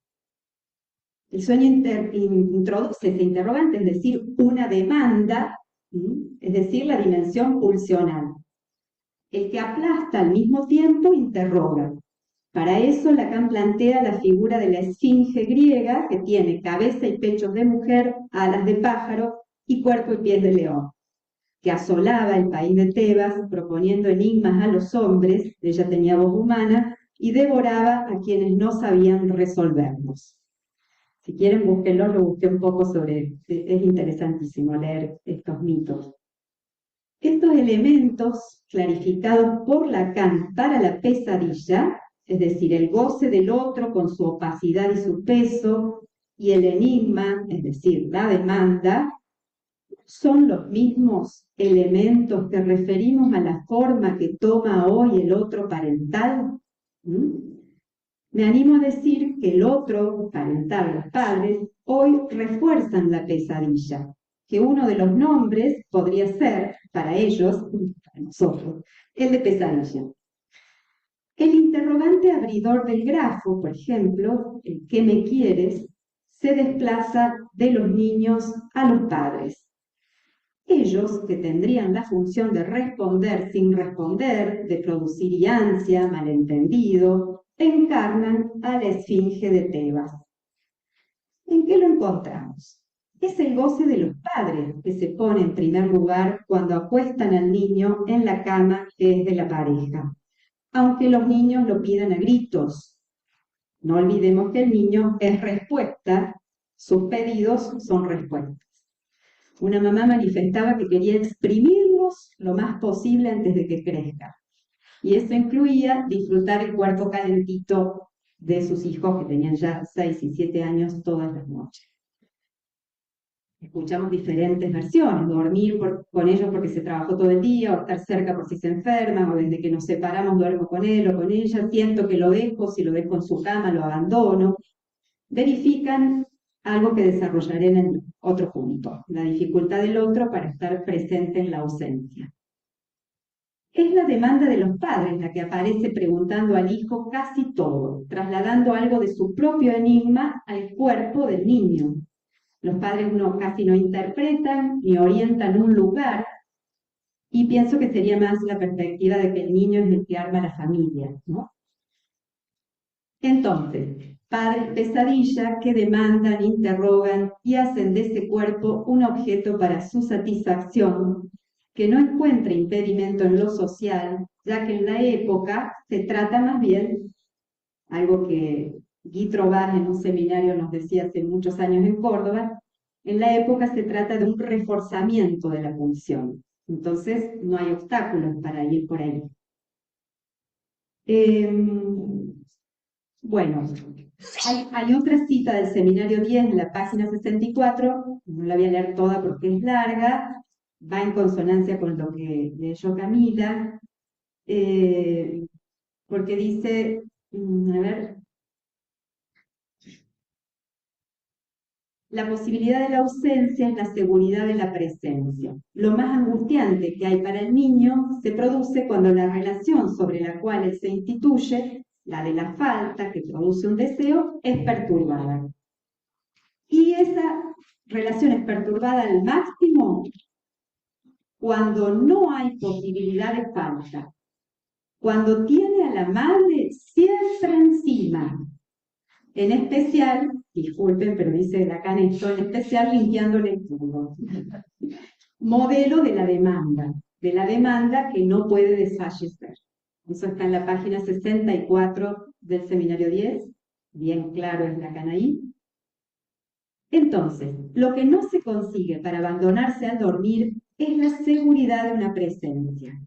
El sueño introduce ese interrogante, es decir, una demanda, es decir, la dimensión pulsional. El que aplasta al mismo tiempo interroga. Para eso Lacan plantea la figura de la esfinge griega, que tiene cabeza y pechos de mujer, alas de pájaro y cuerpo y pies de león, que asolaba el país de Tebas, proponiendo enigmas a los hombres, ella tenía voz humana, y devoraba a quienes no sabían resolverlos. Si quieren, búsquenlo, lo busqué un poco sobre, es interesantísimo leer estos mitos. Estos elementos clarificados por Lacan para la pesadilla, es decir, el goce del otro con su opacidad y su peso, y el enigma, es decir, la demanda, son los mismos elementos que referimos a la forma que toma hoy el otro parental. Me animo a decir que el otro parental, los padres, hoy refuerzan la pesadilla, que uno de los nombres podría ser, para ellos, para nosotros, el de pesadilla. El interrogante abridor del grafo, por ejemplo, el ¿qué me quieres?, se desplaza de los niños a los padres. Ellos, que tendrían la función de responder sin responder, de producir ansia, malentendido, encarnan a la esfinge de Tebas. ¿En qué lo encontramos? Es el goce de los padres que se pone en primer lugar cuando acuestan al niño en la cama que es de la pareja, aunque los niños lo pidan a gritos. No olvidemos que el niño es respuesta, sus pedidos son respuestas. Una mamá manifestaba que quería exprimirlos lo más posible antes de que crezcan. Y eso incluía disfrutar el cuerpo calentito de sus hijos, que tenían ya 6 y 7 años, todas las noches. Escuchamos diferentes versiones: dormir con ellos porque se trabajó todo el día, o estar cerca por si se enferman, o desde que nos separamos duermo con él o con ella, siento que lo dejo, si lo dejo en su cama lo abandono. Verifican algo que desarrollaré en el otro punto, la dificultad del otro para estar presente en la ausencia. Es la demanda de los padres la que aparece preguntando al hijo casi todo, trasladando algo de su propio enigma al cuerpo del niño. Los padres casi no interpretan ni orientan un lugar, y pienso que sería más la perspectiva de que el niño es el que arma la familia, ¿no? Entonces, padres pesadilla que demandan, interrogan y hacen de ese cuerpo un objeto para su satisfacción, que no encuentra impedimento en lo social, ya que en la época se trata más bien, algo que Guy Troban en un seminario nos decía hace muchos años en Córdoba, en la época se trata de un reforzamiento de la pulsión. Entonces, no hay obstáculos para ir por ahí. Bueno, hay otra cita del seminario 10 en la página 64, no la voy a leer toda porque es larga, va en consonancia con lo que leyó Camila, porque dice, a ver, la posibilidad de la ausencia es la seguridad de la presencia. Lo más angustiante que hay para el niño se produce cuando la relación sobre la cual él se instituye, la de la falta que produce un deseo, es perturbada. Y esa relación es perturbada al máximo cuando no hay posibilidad de falta, cuando tiene a la madre siempre encima, en especial, disculpen, pero dice Lacan esto, en especial limpiándole el culo. Modelo de la demanda que no puede desfallecer. Eso está en la página 64 del seminario 10, bien claro es Lacan ahí. Entonces, lo que no se consigue para abandonarse al dormir es la seguridad de una presencia.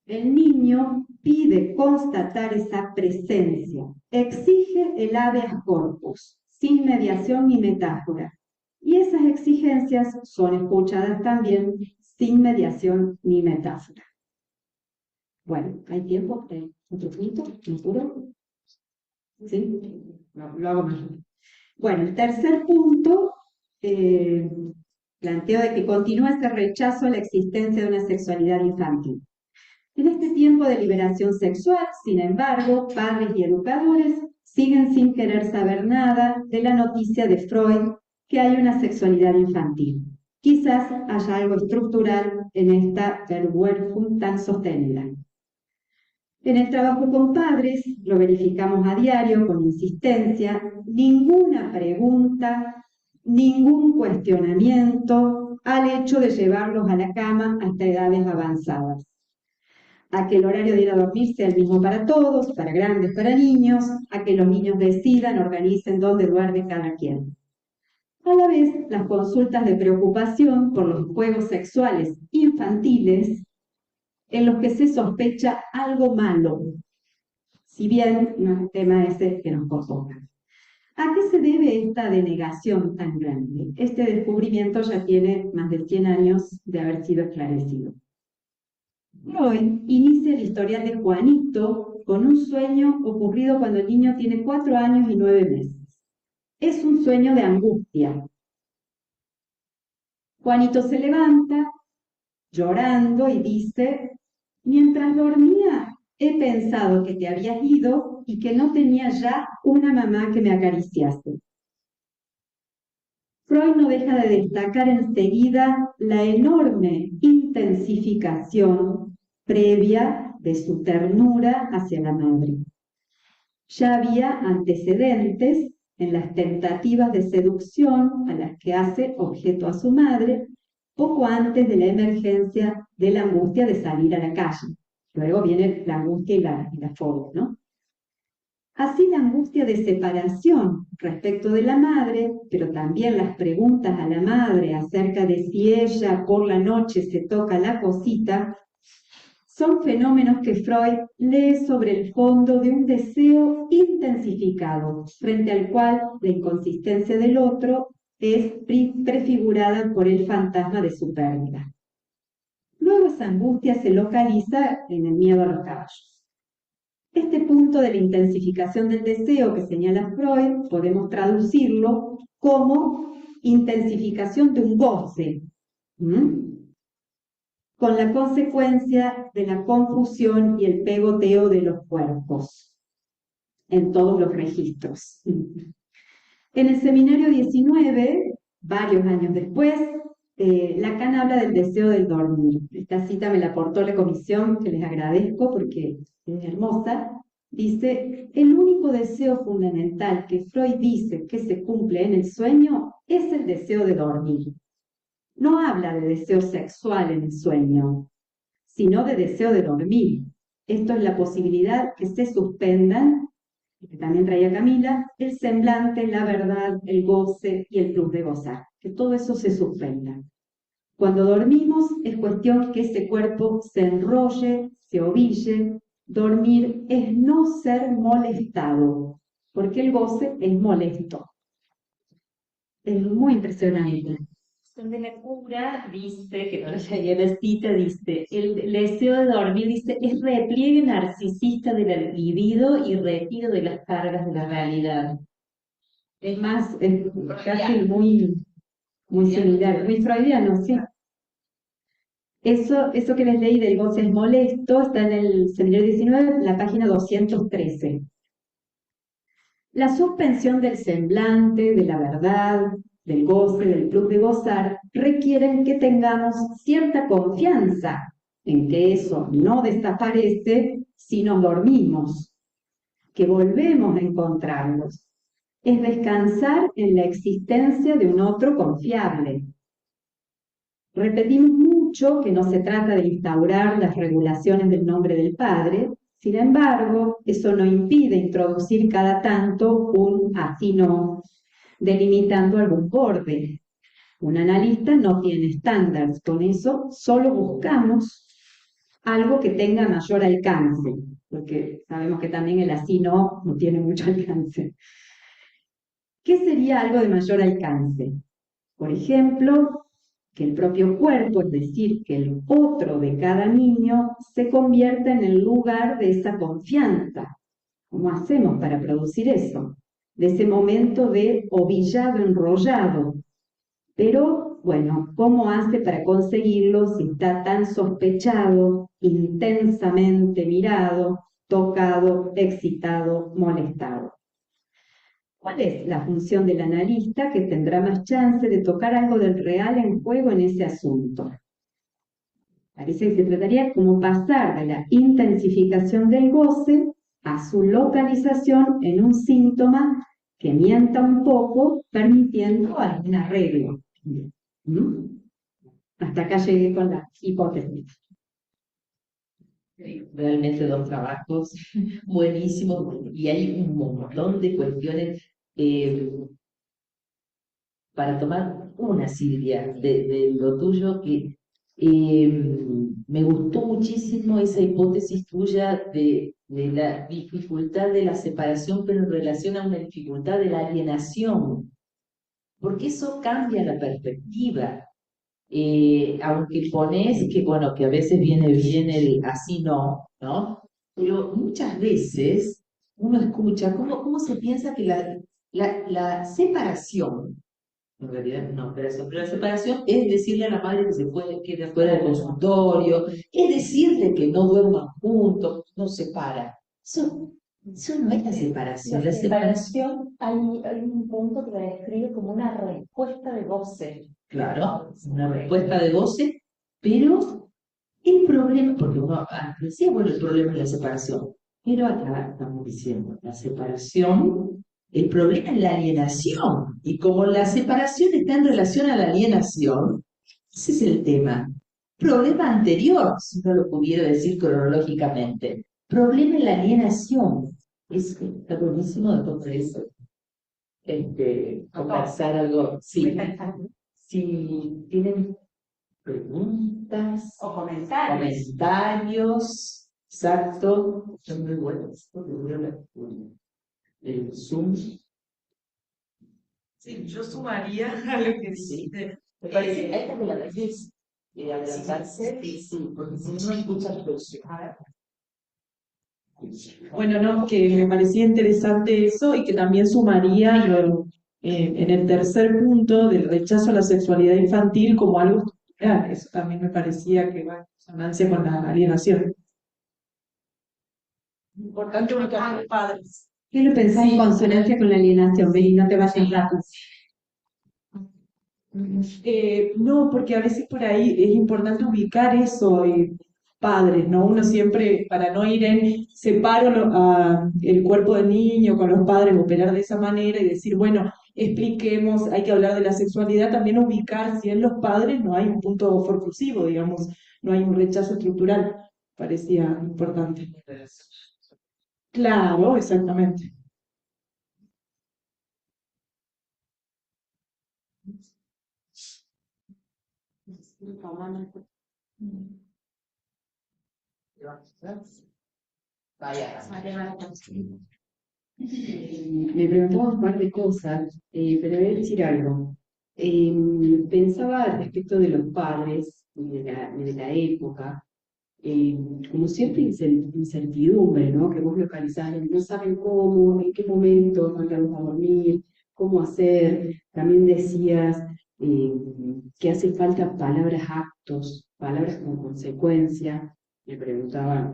El niño pide constatar esa presencia, exige el habeas corpus, sin mediación ni metáfora. Y esas exigencias son escuchadas también sin mediación ni metáfora. Bueno, ¿hay tiempo? ¿Otro punto? ¿Me apuro? ¿Sí? Lo hago mejor. Bueno, el tercer punto planteo de que continúa ese rechazo a la existencia de una sexualidad infantil. En este tiempo de liberación sexual, sin embargo, padres y educadores siguen sin querer saber nada de la noticia de Freud que hay una sexualidad infantil. Quizás haya algo estructural en esta Verwerfung tan sostenida. En el trabajo con padres, lo verificamos a diario con insistencia, ninguna pregunta, ningún cuestionamiento al hecho de llevarlos a la cama hasta edades avanzadas. A que el horario de ir a dormir sea el mismo para todos, para grandes, para niños, a que los niños decidan, organicen dónde duerme cada quien. A la vez, las consultas de preocupación por los juegos sexuales infantiles en los que se sospecha algo malo, si bien no es el tema ese que nos convoca. ¿A qué se debe esta denegación tan grande? Este descubrimiento ya tiene más de 100 años de haber sido esclarecido. Freud inicia el historial de Juanito con un sueño ocurrido cuando el niño tiene 4 años y 9 meses. Es un sueño de angustia. Juanito se levanta, llorando, y dice: mientras dormía, he pensado que te habías ido y que no tenía ya una mamá que me acariciase. Freud no deja de destacar enseguida la enorme intensificación previa de su ternura hacia la madre. Ya había antecedentes en las tentativas de seducción a las que hace objeto a su madre, poco antes de la emergencia de la angustia de salir a la calle. Luego viene la angustia y la fobia, ¿no? Así la angustia de separación respecto de la madre, pero también las preguntas a la madre acerca de si ella por la noche se toca la cosita, son fenómenos que Freud lee sobre el fondo de un deseo intensificado, frente al cual la inconsistencia del otro es prefigurada por el fantasma de su pérdida. Luego esa angustia se localiza en el miedo a los caballos. Este punto de la intensificación del deseo que señala Freud podemos traducirlo como intensificación de un goce, con la consecuencia de la confusión y el pegoteo de los cuerpos en todos los registros. En el seminario 19, varios años después, Lacan habla del deseo del dormir. Esta cita me la aportó la comisión, que les agradezco porque es hermosa. Dice: el único deseo fundamental que Freud dice que se cumple en el sueño es el deseo de dormir. No habla de deseo sexual en el sueño, sino de deseo de dormir. Esto es la posibilidad que se suspendan, que también traía Camila, el semblante, la verdad, el goce y el plus de gozar. Que todo eso se suspenda. Cuando dormimos es cuestión que ese cuerpo se enrolle, se oville. Dormir es no ser molestado, porque el goce es molesto. Es muy impresionante. Donde la cura dice, que no lo llegué a la cita, dice: el deseo de dormir, dice, es repliegue narcisista del libido y retiro de las cargas de la realidad. Es más, es casi muy similar, muy freudiano, sí. Eso que les leí del goce es molesto está en el seminario 19, la página 213. La suspensión del semblante, de la verdad, del goce, del plus de gozar, requieren que tengamos cierta confianza en que eso no desaparece si nos dormimos, que volvemos a encontrarnos. Es descansar en la existencia de un otro confiable. Repetimos mucho que no se trata de instaurar las regulaciones del nombre del Padre. Sin embargo, eso no impide introducir cada tanto un así no, delimitando algún borde. Un analista no tiene estándares, con eso solo buscamos algo que tenga mayor alcance, porque sabemos que también el así no tiene mucho alcance. ¿Qué sería algo de mayor alcance? Por ejemplo, que el propio cuerpo, es decir, que el otro de cada niño se convierta en el lugar de esa confianza. ¿Cómo hacemos para producir eso? De ese momento de ovillado, enrollado. Pero, bueno, ¿cómo hace para conseguirlo si está tan sospechado, intensamente mirado, tocado, excitado, molestado? ¿Cuál es la función del analista que tendrá más chance de tocar algo del real en juego en ese asunto? Parece que se trataría como pasar de la intensificación del goce a su localización en un síntoma que mienta un poco, permitiendo algún arreglo. ¿Mm? Hasta acá llegué con la hipótesis. Realmente dos trabajos buenísimos y hay un montón de cuestiones para tomar una, Silvia, de lo tuyo, que me gustó muchísimo esa hipótesis tuya de la dificultad de la separación, pero en relación a una dificultad de la alienación, porque eso cambia la perspectiva. Aunque pones que, bueno, que a veces viene bien el así no, ¿no? Pero muchas veces uno escucha cómo se piensa que la separación, en realidad no, pero la separación es decirle a la madre que se quede fuera del consultorio, es decirle que no duerman juntos, no separa. Eso no es la separación. La separación, hay un punto que la describe como una respuesta de goce. Claro, una respuesta de goce, pero el problema, porque uno decía, bueno, el problema es la separación, pero acá estamos diciendo, la separación, el problema es la alienación, y como la separación está en relación a la alienación, ese es el tema. Problema anterior, si no lo pudiera decir cronológicamente, problema en la alienación. Está buenísimo después de eso. Conversar algo, sí. Si tienen preguntas O comentarios. comentarios, exacto, son muy buenos. El Zoom. Sí, yo sumaría a lo que Sí. dijiste. Me parece, esta de la vez adelantarse, sí, porque si no escuchan los. Bueno, no, que me parecía interesante eso y que también sumaría en el tercer punto del rechazo a la sexualidad infantil como algo estructural. Eso también me parecía que va en consonancia con la alienación. Importante ubicar a los padres. ¿Qué lo pensás en consonancia con la alienación? Ven y no te vayas rato. No, porque a veces por ahí es importante ubicar eso, padres, ¿no? Uno siempre, para no ir en separo el cuerpo del niño con los padres, operar de esa manera y decir, bueno, expliquemos, hay que hablar de la sexualidad, también ubicar si en los padres no hay un punto forclusivo, digamos, no hay un rechazo estructural, parecía importante. Claro, exactamente. Me preguntaba un par de cosas, pero voy a decir algo. Pensaba respecto de los padres de la época, eh, como siempre incertidumbre, ¿no? Que vos localizás, no saben cómo, en qué momento mandarlos a dormir, cómo hacer. También decías que hace falta palabras actos, palabras con consecuencia. Me preguntaba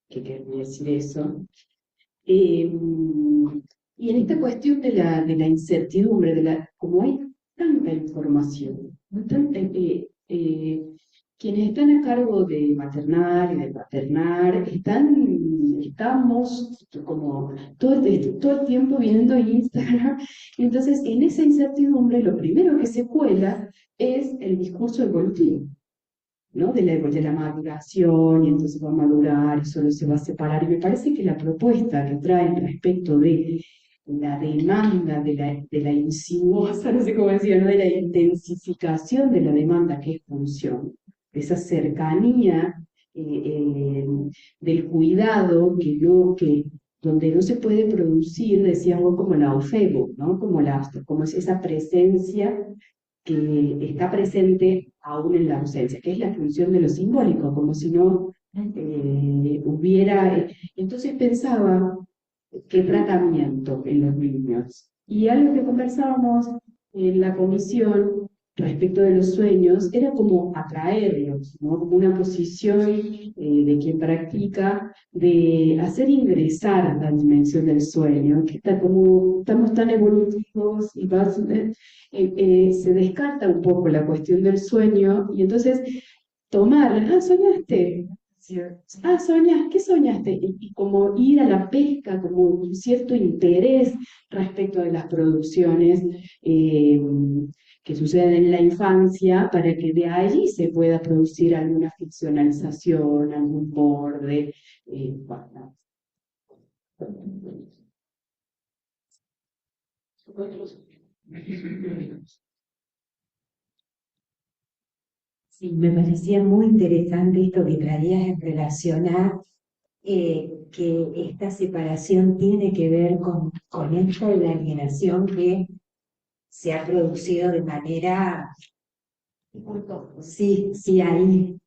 qué quería decir eso. Eh, y en esta cuestión de la incertidumbre, como hay tanta información, ¿no? Quienes están a cargo de maternar y de paternar, estamos como todo el tiempo viendo Instagram. Entonces, en esa incertidumbre, lo primero que se cuela es el discurso evolutivo, ¿no? De la maduración, y entonces va a madurar y solo se va a separar. Y me parece que la propuesta que traen respecto de la demanda de la insinuosa, no sé cómo decir, ¿no? De la intensificación de la demanda que es función, de esa cercanía del cuidado donde no se puede producir, decíamos, como la ofebo, ¿no? Como es esa presencia que está presente aún en la ausencia, que es la función de lo simbólico, como si no hubiera... Entonces pensaba, ¿qué tratamiento en los niños? Y algo que conversábamos en la comisión respecto de los sueños era como atraerlos, ¿no? Como una posición de quien practica, de hacer ingresar la dimensión del sueño, que está como, estamos tan evolutivos y se descarta un poco la cuestión del sueño y entonces tomar, soñaste. Soñas, ¿qué soñaste? Y como ir a la pesca, como un cierto interés respecto de las producciones que suceden en la infancia, para que de allí se pueda producir alguna ficcionalización, algún borde. Bueno. Sí, me parecía muy interesante esto que traías en relación a que esta separación tiene que ver con esta de la alienación que se ha producido de manera, sí, sí, ahí.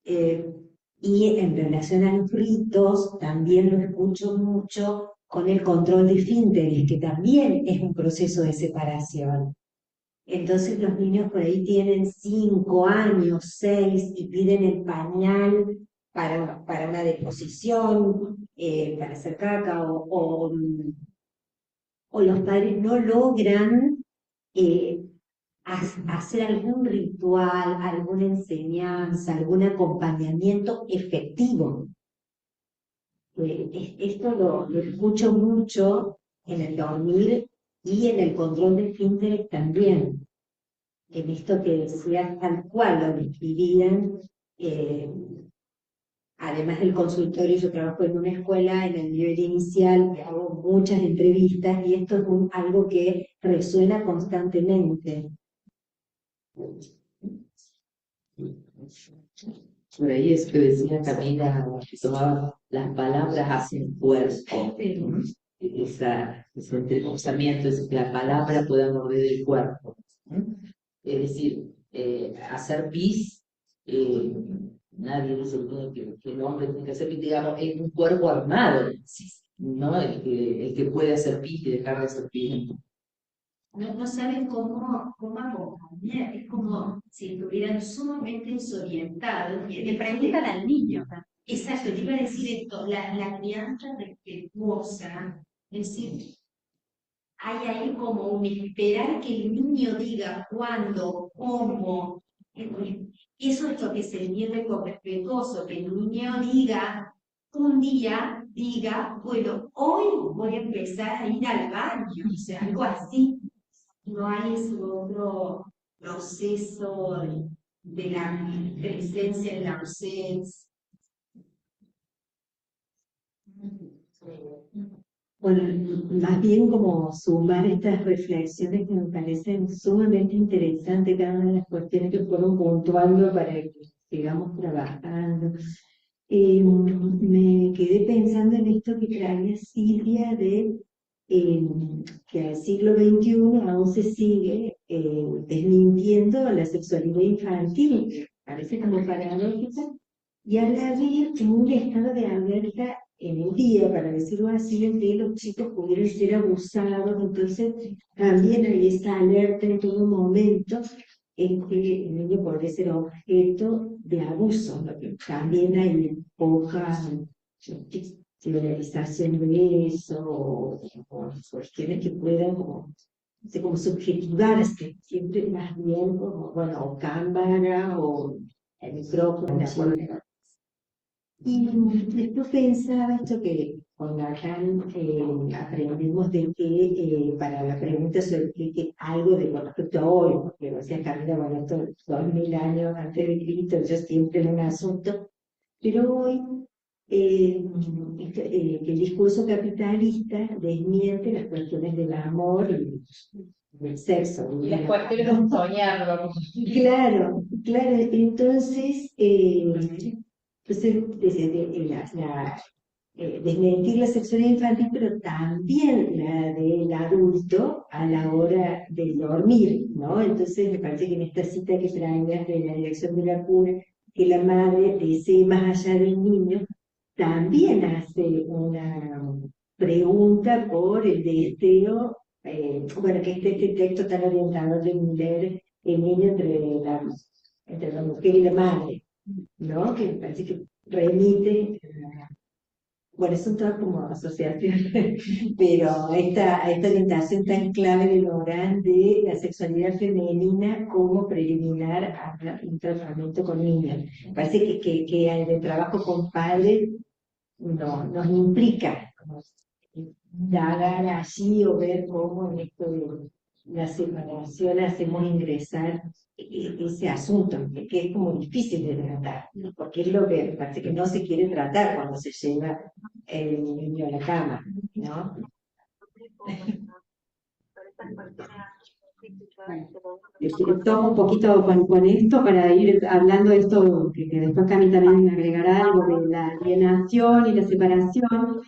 Eh, y en relación a los ritos, también lo escucho mucho con el control de esfínteres, que también es un proceso de separación. Entonces los niños por ahí tienen 5 años, 6 y piden el pañal para una deposición, para hacer caca, o los padres no logran eh, hacer algún ritual, alguna enseñanza, algún acompañamiento efectivo. Esto lo escucho mucho en el dormir y en el control de esfínteres también. He visto que decían tal cual lo describían. Además del consultorio, yo trabajo en una escuela en el nivel inicial, hago muchas entrevistas y esto es algo que resuena constantemente. Por ahí es que decía Camila, que tomaba las palabras hacen cuerpo. Ese entrecruzamiento, es que la palabra pueda morder el cuerpo. Es decir, hacer pis, nadie dice que el hombre tiene que hacer pis, digamos, en un cuerpo armado, ¿no? El que puede hacer pis y dejar de hacer pis. No saben cómo acompañar, es como si estuvieran sumamente desorientados. Y le preguntan al niño. Exacto, te iba a decir esto, la crianza respetuosa, es decir, hay ahí como un esperar que el niño diga cuándo, cómo. Eso es lo que se entiende con respetuoso, que el niño diga, un día diga, bueno, hoy voy a empezar a ir al baño, o sea, algo así. No hay ese otro proceso de la presencia en la ausencia. Bueno, más bien como sumar estas reflexiones que me parecen sumamente interesantes, cada una de las cuestiones que fueron puntuando para que sigamos trabajando. Me quedé pensando en esto que traía Silvia de que al siglo XXI aún se sigue desmintiendo la sexualidad infantil, que parece como paradójica, y a la vez en un estado de alerta en el día, para decirlo así, en que los chicos pudieran ser abusados, entonces también hay esa alerta en todo momento en que el niño podría ser objeto de abuso, ¿no? También hay poca generalización de eso, o cuestiones que puedan como subjetivarse, siempre más bien como, bueno, o cámara o el micrófono, de acuerdo. Y después pensaba esto que con Lacan aprendimos de que para la pregunta sobre que algo de con respecto a hoy, porque lo hacía Camila, bueno, esto 2000 años antes de Cristo, yo siempre en un asunto, pero hoy que el discurso capitalista desmiente las cuestiones del amor y del sexo. Y las cuestiones de soñar, vamos. Claro, claro, entonces Entonces, desmentir la sexualidad infantil, pero también la del adulto a la hora de dormir, ¿no? Entonces me parece que en esta cita que traías de la dirección de la cuna, que la madre desee más allá del niño, también hace una pregunta por el deseo, bueno, que este texto tan orientado de Miller, el niño entre la mujer y la madre, ¿no? Que me parece que remite bueno, son todas como asociaciones, pero a esta orientación tan clave del oral de la sexualidad femenina como preliminar a un tratamiento con niños. Parece que el trabajo con padres no, nos implica como indagar allí o ver cómo en esto de la separación hacemos ingresar ese asunto, que es como difícil de tratar, ¿no? Porque es lo que parece que no se quiere tratar cuando se lleva el niño a la cama, ¿no? Tomo un poquito con esto para ir hablando de esto, que después Cami también agregará algo de la alienación y la separación.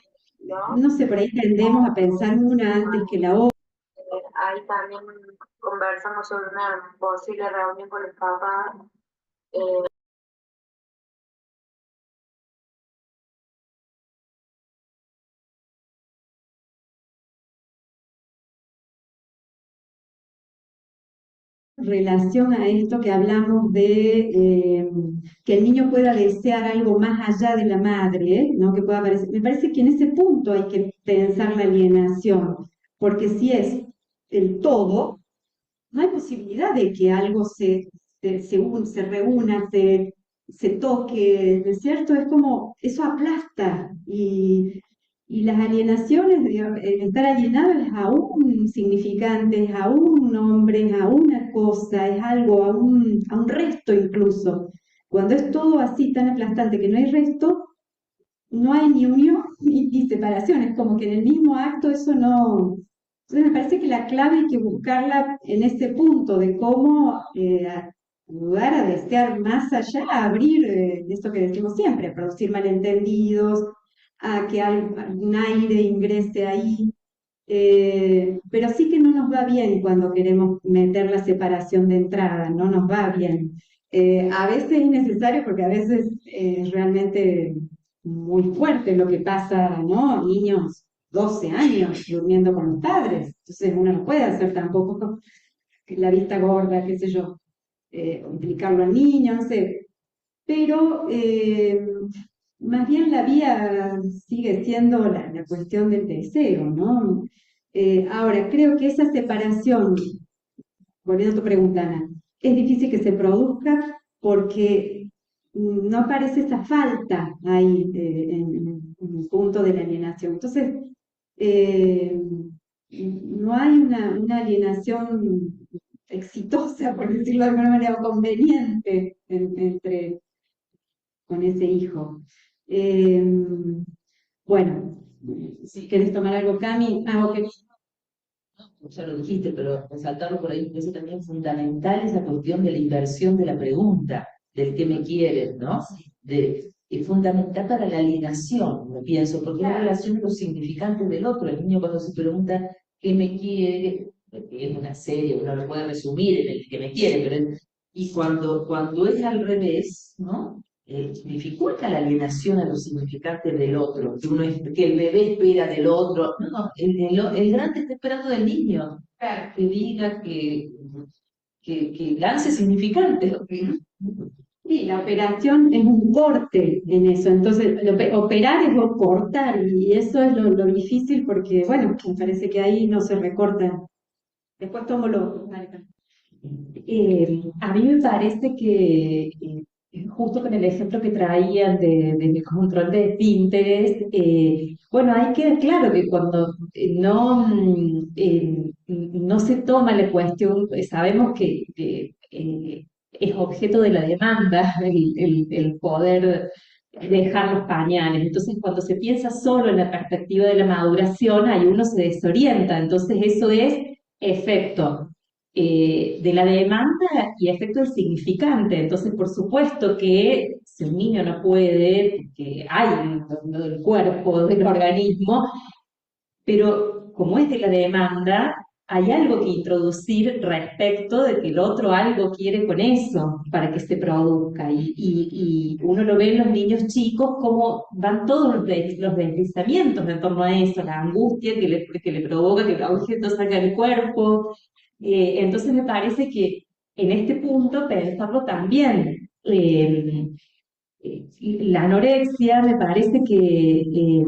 No sé, por ahí tendemos a pensar una antes que la otra. Ahí también conversamos sobre una posible reunión con los papás. Relación a esto que hablamos de que el niño pueda desear algo más allá de la madre, ¿no? Que pueda aparecer. Me parece que en ese punto hay que pensar la alienación, porque si es el todo, no hay posibilidad de que algo se reúna, se toque, ¿no es cierto? Es como, eso aplasta y las alienaciones, digamos, el estar alienado es a un significante, es a un nombre, es a una cosa, es algo, a un resto incluso. Cuando es todo así tan aplastante que no hay resto, no hay ni unión ni separación, es como que en el mismo acto eso no... Entonces me parece que la clave hay que buscarla en ese punto de cómo ayudar a desear más allá, a abrir esto que decimos siempre, a producir malentendidos, a que algún aire ingrese ahí, pero sí que no nos va bien cuando queremos meter la separación de entrada, no nos va bien. A veces es necesario porque a veces es realmente muy fuerte lo que pasa, ¿no? Niños 12 años durmiendo con los padres, entonces uno no puede hacer tampoco la vista gorda, qué sé yo, implicarlo al niño, no sé, pero más bien la vía sigue siendo la cuestión del deseo, ¿no? Ahora, creo que esa separación, volviendo a tu pregunta, Ana, es difícil que se produzca porque no aparece esa falta ahí en el punto de la alienación. Entonces, eh, no hay una alienación exitosa, por decirlo de alguna manera, o conveniente entre con ese hijo. Bueno, si querés tomar algo, Cami, ok. Ya lo dijiste, pero resaltarlo por ahí, eso también es fundamental, esa cuestión de la inversión de la pregunta, del qué me quieres, ¿no? Es fundamental para la alienación, lo pienso, porque es relación los significantes del otro. El niño cuando se pregunta qué me quiere, porque es una serie, uno lo puede resumir en el que me quiere, y cuando es al revés, ¿no? Dificulta la alienación a los significantes del otro, que el bebé espera del otro. No, el grande está esperando del niño, que diga, que lance significantes. Sí, la operación es un corte en eso, entonces operar es cortar y eso es lo difícil porque, bueno, me parece que ahí no se recorta. Después tomo lo... A mí me parece que justo con el ejemplo que traían del control de Pinterest, bueno, ahí queda claro que cuando no se toma la cuestión, sabemos que es objeto de la demanda el poder dejar los pañales. Entonces, cuando se piensa solo en la perspectiva de la maduración, ahí uno se desorienta. Entonces, eso es efecto de la demanda y efecto del significante. Entonces, por supuesto que si un niño no puede, porque hay lo del cuerpo, del organismo, pero como es de la demanda, hay algo que introducir respecto de que el otro algo quiere con eso para que se produzca. Y uno lo ve en los niños chicos cómo van todos los deslizamientos en torno a eso, la angustia que le provoca que el objeto salga del cuerpo. Entonces me parece que en este punto pensarlo también. La anorexia me parece que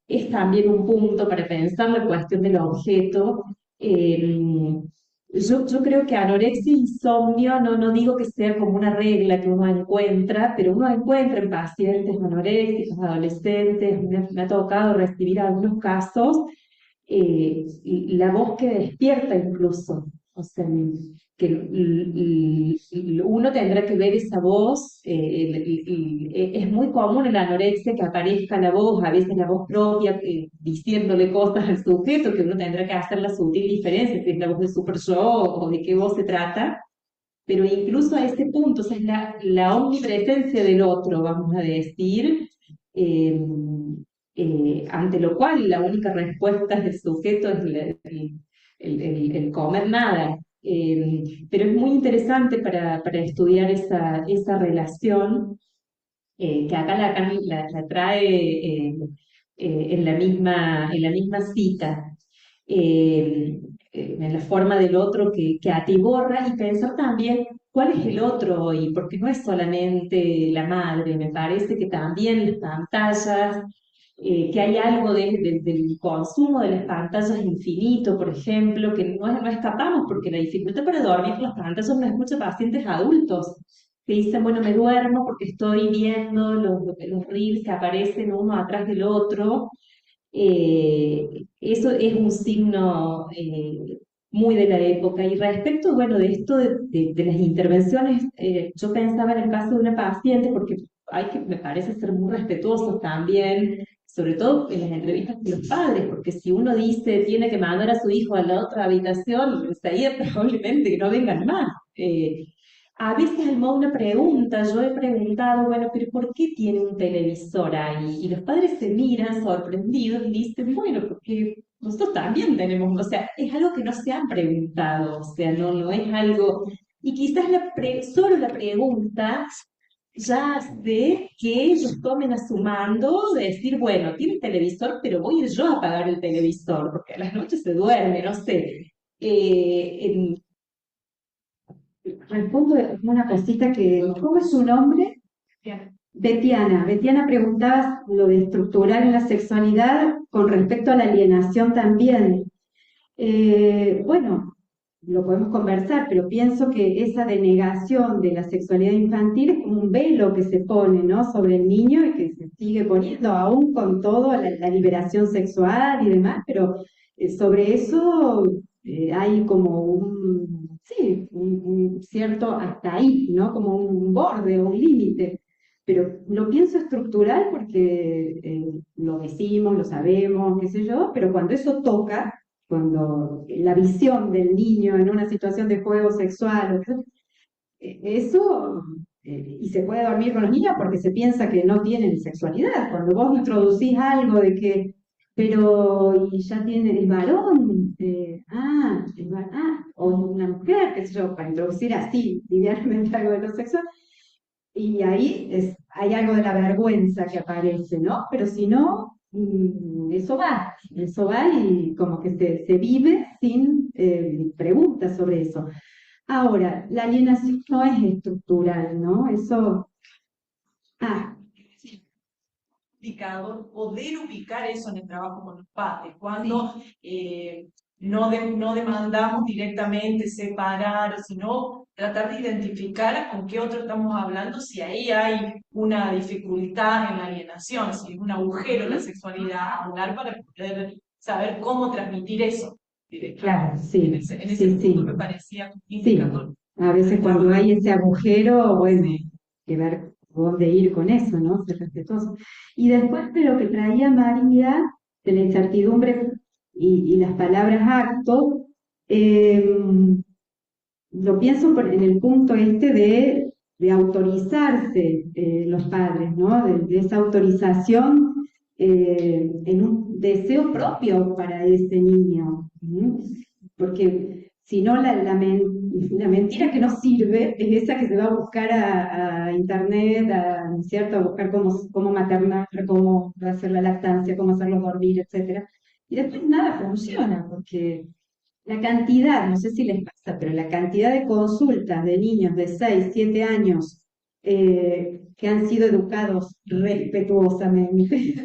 es también un punto para pensar la cuestión del objeto. Yo creo que anorexia e insomnio, no digo que sea como una regla que uno encuentra, pero uno encuentra en pacientes anoréxicos, adolescentes, me ha tocado recibir algunos casos, y la voz que despierta incluso, o sea, que uno tendrá que ver esa voz, es muy común en la anorexia que aparezca la voz, a veces la voz propia, diciéndole cosas al sujeto, que uno tendrá que hacer la sutil diferencia si es la voz de super yo o de qué voz se trata, pero incluso a ese punto, o sea, es la omnipresencia del otro, vamos a decir, eh, ante lo cual la única respuesta del sujeto es el comer nada. Pero es muy interesante para estudiar esa relación, que acá la trae en la misma cita, en la forma del otro que atiborra, y pensar también cuál es el otro hoy, porque no es solamente la madre, me parece que también las pantallas, que hay algo del consumo de las pantallas infinito, por ejemplo, que no escapamos, porque la dificultad para dormir con las pantallas no es muchos pacientes adultos que dicen, bueno, me duermo porque estoy viendo los reels que aparecen uno atrás del otro. Eso es un signo muy de la época. Y respecto, bueno, de esto de las intervenciones, yo pensaba en el caso de una paciente, porque hay que, me parece, ser muy respetuosos también, sobre todo en las entrevistas con los padres, porque si uno dice tiene que mandar a su hijo a la otra habitación, estaría probablemente que no vengan más. A veces al modo una pregunta, yo he preguntado, bueno, pero ¿por qué tiene un televisor ahí? Y los padres se miran sorprendidos y dicen, bueno, porque nosotros también tenemos, o sea, es algo que no se han preguntado, o sea, no es algo, y quizás solo la pregunta ya hace que ellos tomen a su mando de decir, bueno, tiene televisor, pero voy a ir yo a apagar el televisor, porque a las noches se duerme, no sé. Respondo una cosita ¿cómo es su nombre? Betiana. Betiana, preguntabas lo de estructural en la sexualidad con respecto a la alienación también. Bueno, lo podemos conversar, pero pienso que esa denegación de la sexualidad infantil es como un velo que se pone, ¿no?, sobre el niño y que se sigue poniendo aún con todo la liberación sexual y demás, pero sobre eso hay como sí, un cierto hasta ahí, ¿no?, como un borde o un límite. Pero lo pienso estructural porque lo decimos, lo sabemos, qué sé yo, pero cuando eso toca, cuando la visión del niño en una situación de juego sexual, eso, y se puede dormir con los niños porque se piensa que no tienen sexualidad. Cuando vos introducís algo de que, pero y ya tiene el varón, o una mujer, qué sé yo, para introducir así livianamente algo de lo sexual, y ahí hay algo de la vergüenza que aparece, ¿no? Pero si no, eso va y como que se vive sin preguntas sobre eso. Ahora, la alienación no es estructural, ¿no? Eso... Indicador poder ubicar eso en el trabajo con los padres, cuando no demandamos directamente separar, sino tratar de identificar con qué otro estamos hablando, si ahí hay una dificultad en la alienación, si hay un agujero en la sexualidad, hablar para poder saber cómo transmitir eso. Claro, sí. En ese punto me parecía un indicador. A veces cuando hay ese agujero, bueno, hay que ver dónde ir con eso, ¿no? Ser respetuoso. Y después de lo que traía María, de la incertidumbre y las palabras acto, lo pienso en el punto de de autorizarse los padres, ¿no? De esa autorización en un deseo propio para ese niño. Porque si no, la mentira que no sirve es esa que se va a buscar a internet, ¿cierto? A buscar cómo maternar, cómo hacer la lactancia, cómo hacerlos dormir, etcétera. Y después nada funciona, porque la cantidad, no sé si les pasa, pero la cantidad de consultas de niños de 6, 7 años que han sido educados respetuosamente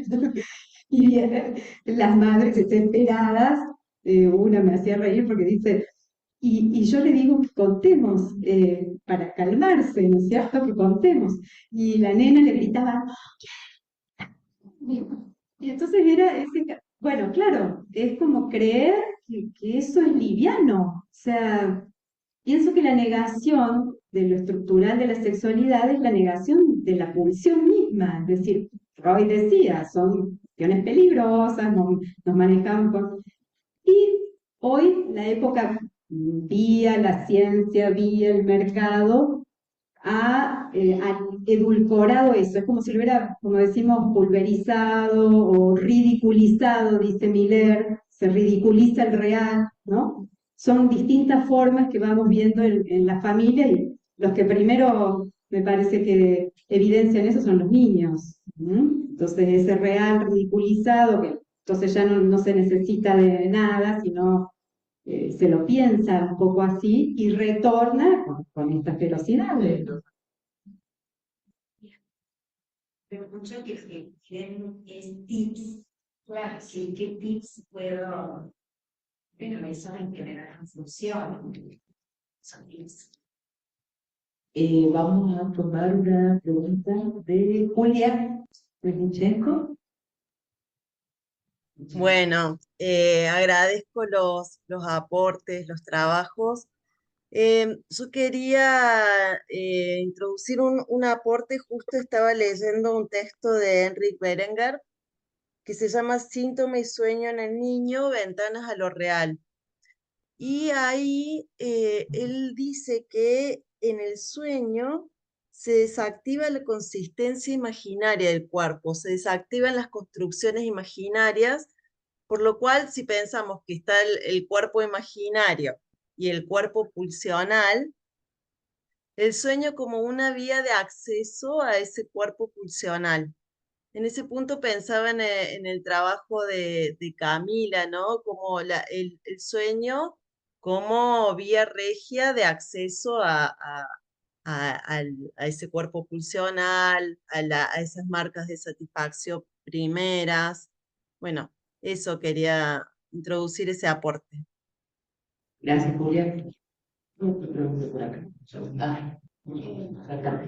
y vienen las madres desesperadas, una me hacía reír porque dice, y yo le digo que contemos para calmarse, ¿no es cierto? Que contemos. Y la nena le gritaba, y entonces era ese, bueno, claro, es como creer que eso es liviano. O sea, pienso que la negación de lo estructural de la sexualidad es la negación de la pulsión misma. Es decir, Freud decía, son cuestiones peligrosas, nos manejamos con... Y hoy la época vía la ciencia, vía el mercado, ha edulcorado eso. Es como si lo hubiera, como decimos, pulverizado o ridiculizado, dice Miller, se ridiculiza el real, ¿no? Son distintas formas que vamos viendo en la familia y los que primero me parece que evidencian eso son los niños. Entonces ese real ridiculizado, que entonces ya no se necesita de nada, sino se lo piensa un poco así y retorna con estas velocidades. Pero mucho que quieren es tips. Claro, sí, ¿qué tips puedo? Bueno, eso en general no funciona. Son tips. Vamos a tomar una pregunta de Julia Renichenko. Bueno, agradezco los aportes, los trabajos. Yo quería introducir un aporte, justo estaba leyendo un texto de Enrique Berenguer que se llama Síntoma y sueño en el niño, ventanas a lo real. Y ahí él dice que en el sueño se desactiva la consistencia imaginaria del cuerpo, se desactivan las construcciones imaginarias, por lo cual si pensamos que está el cuerpo imaginario y el cuerpo pulsional, el sueño como una vía de acceso a ese cuerpo pulsional. En ese punto pensaba en el trabajo de Camila, ¿no? Como el sueño como vía regia de acceso a ese cuerpo pulsional, a esas marcas de satisfacción primeras. Bueno, eso quería introducir ese aporte. Gracias, Julia. Otra pregunta por acá. Acá.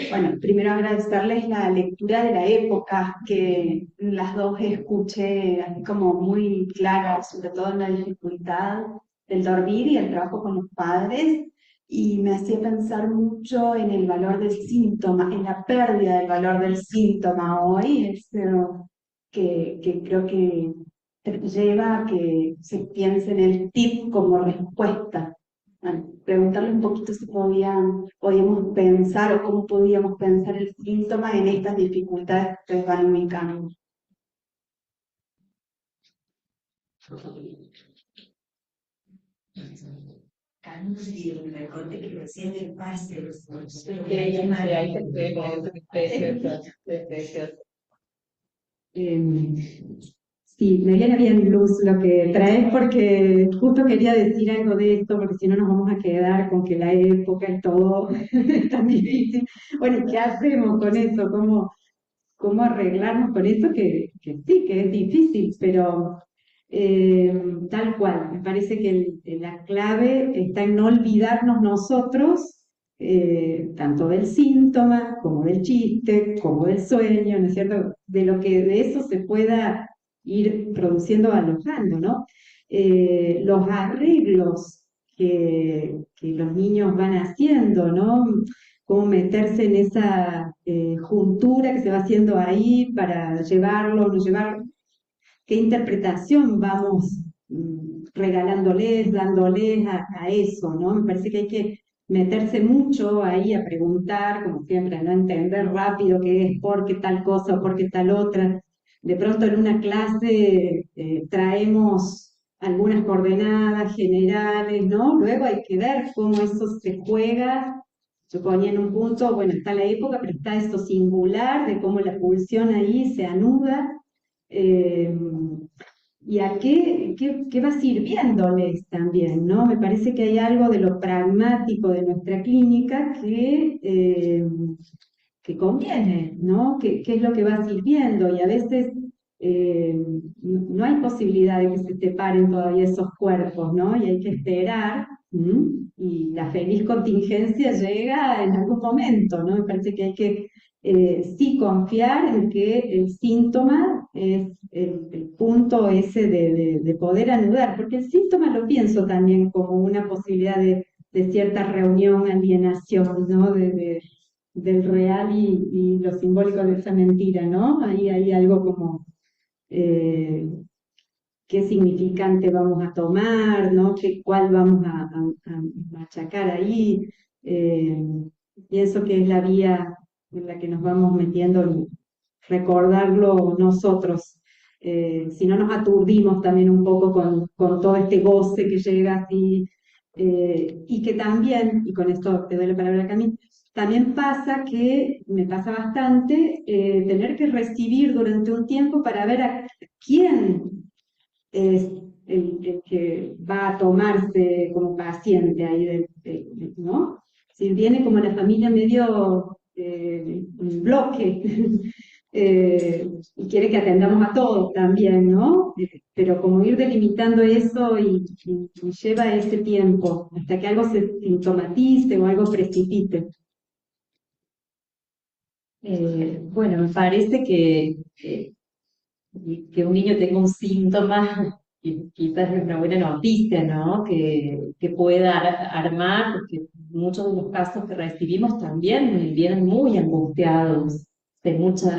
Bueno, primero agradecerles la lectura de la época, que las dos escuché así como muy claras, sobre todo en la dificultad del dormir y el trabajo con los padres, y me hacía pensar mucho en el valor del síntoma, en la pérdida del valor del síntoma hoy, que creo que lleva a que se piense en el tip como respuesta. Bueno, preguntarle un poquito si podíamos pensar o cómo podíamos pensar el síntoma en estas dificultades que ustedes van ubicando. Y el recorte que recién el pase. Sí, me viene bien, Luz, lo que traes, porque justo quería decir algo de esto, porque si no nos vamos a quedar con que la época y todo es tan difícil. Bueno, ¿qué hacemos con eso? ¿Cómo arreglarnos con eso? Que sí, que es difícil, pero tal cual. Me parece que la clave está en no olvidarnos nosotros, tanto del síntoma, como del chiste, como del sueño, ¿no es cierto? De lo que de eso se pueda ir produciendo, alojando, ¿no? Los arreglos que los niños van haciendo, ¿no? Cómo meterse en esa juntura que se va haciendo ahí para llevarlo o no llevarlo. ¿Qué interpretación vamos regalándoles, dándoles a eso, ¿no? Me parece que hay que meterse mucho ahí a preguntar, como siempre, a no entender rápido qué es, por qué tal cosa o por qué tal otra. De pronto en una clase traemos algunas coordenadas generales, ¿no? Luego hay que ver cómo eso se juega. Yo ponía en un punto, bueno, está la época, pero está esto singular de cómo la pulsión ahí se anuda. Y a qué va sirviéndoles también, ¿no? Me parece que hay algo de lo pragmático de nuestra clínica que conviene, ¿no? ¿Qué es lo que va sirviendo? Y a veces no hay posibilidad de que se separen todavía esos cuerpos, ¿no? Y hay que esperar, y la feliz contingencia llega en algún momento, ¿no? Me parece que hay que sí confiar en que el síntoma es el punto ese de poder anudar, porque el síntoma lo pienso también como una posibilidad de cierta reunión, alienación, ¿no? Del real y lo simbólico de esa mentira, ¿no? Ahí hay algo como qué significante vamos a tomar, ¿no? ¿Cuál vamos a machacar ahí? Pienso que es la vía en la que nos vamos metiendo en recordarlo nosotros. Si no nos aturdimos también un poco con todo este goce que llega así, y que también, y con esto te doy la palabra a Camille, también pasa que, me pasa bastante, tener que recibir durante un tiempo para ver a quién es el que va a tomarse como paciente ahí, ¿no? Si viene como la familia medio en bloque, y quiere que atendamos a todos también, ¿no? Pero como ir delimitando eso y lleva ese tiempo hasta que algo se sintomatice o algo precipite. Bueno, me parece que un niño tenga un síntoma quizás es una buena noticia, ¿no? Que pueda armar, porque muchos de los casos que recibimos también vienen muy angustiados, de muchos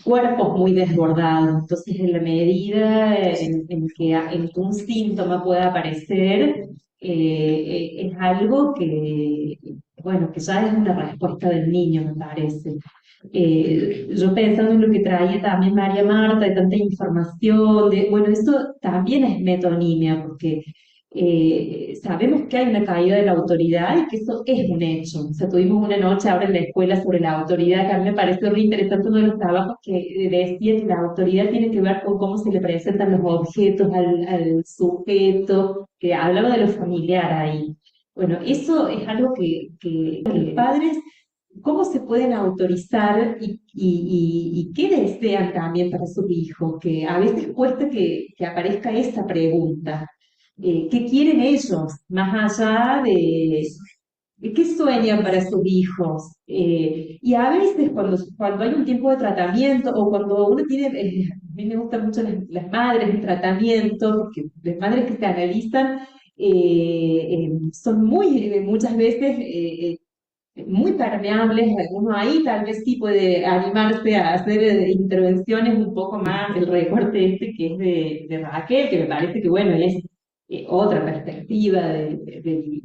cuerpos muy desbordados. Entonces, en la medida en que un síntoma pueda aparecer, es algo que, bueno, que ya es una respuesta del niño, me parece. Yo pensando en lo que traía también María Marta, de tanta información, bueno, esto también es metonimia, porque sabemos que hay una caída de la autoridad y que eso es un hecho. O sea, tuvimos una noche ahora en la escuela sobre la autoridad, que a mí me pareció muy interesante uno de los trabajos que decía que la autoridad tiene que ver con cómo se le presentan los objetos al sujeto, que hablaba de lo familiar ahí. Bueno, eso es algo que los padres, ¿cómo se pueden autorizar y qué desean también para sus hijos? Que a veces cuesta que aparezca esa pregunta. ¿Qué quieren ellos? Más allá de qué sueñan para sus hijos. Y a veces cuando hay un tiempo de tratamiento o cuando uno tiene, a mí me gustan mucho las madres en tratamiento, porque las madres que se analizan son muchas veces muy permeables. Uno ahí tal vez sí puede animarse a hacer intervenciones un poco más, el recorte este que es de Raquel, que me parece que bueno, es otra perspectiva de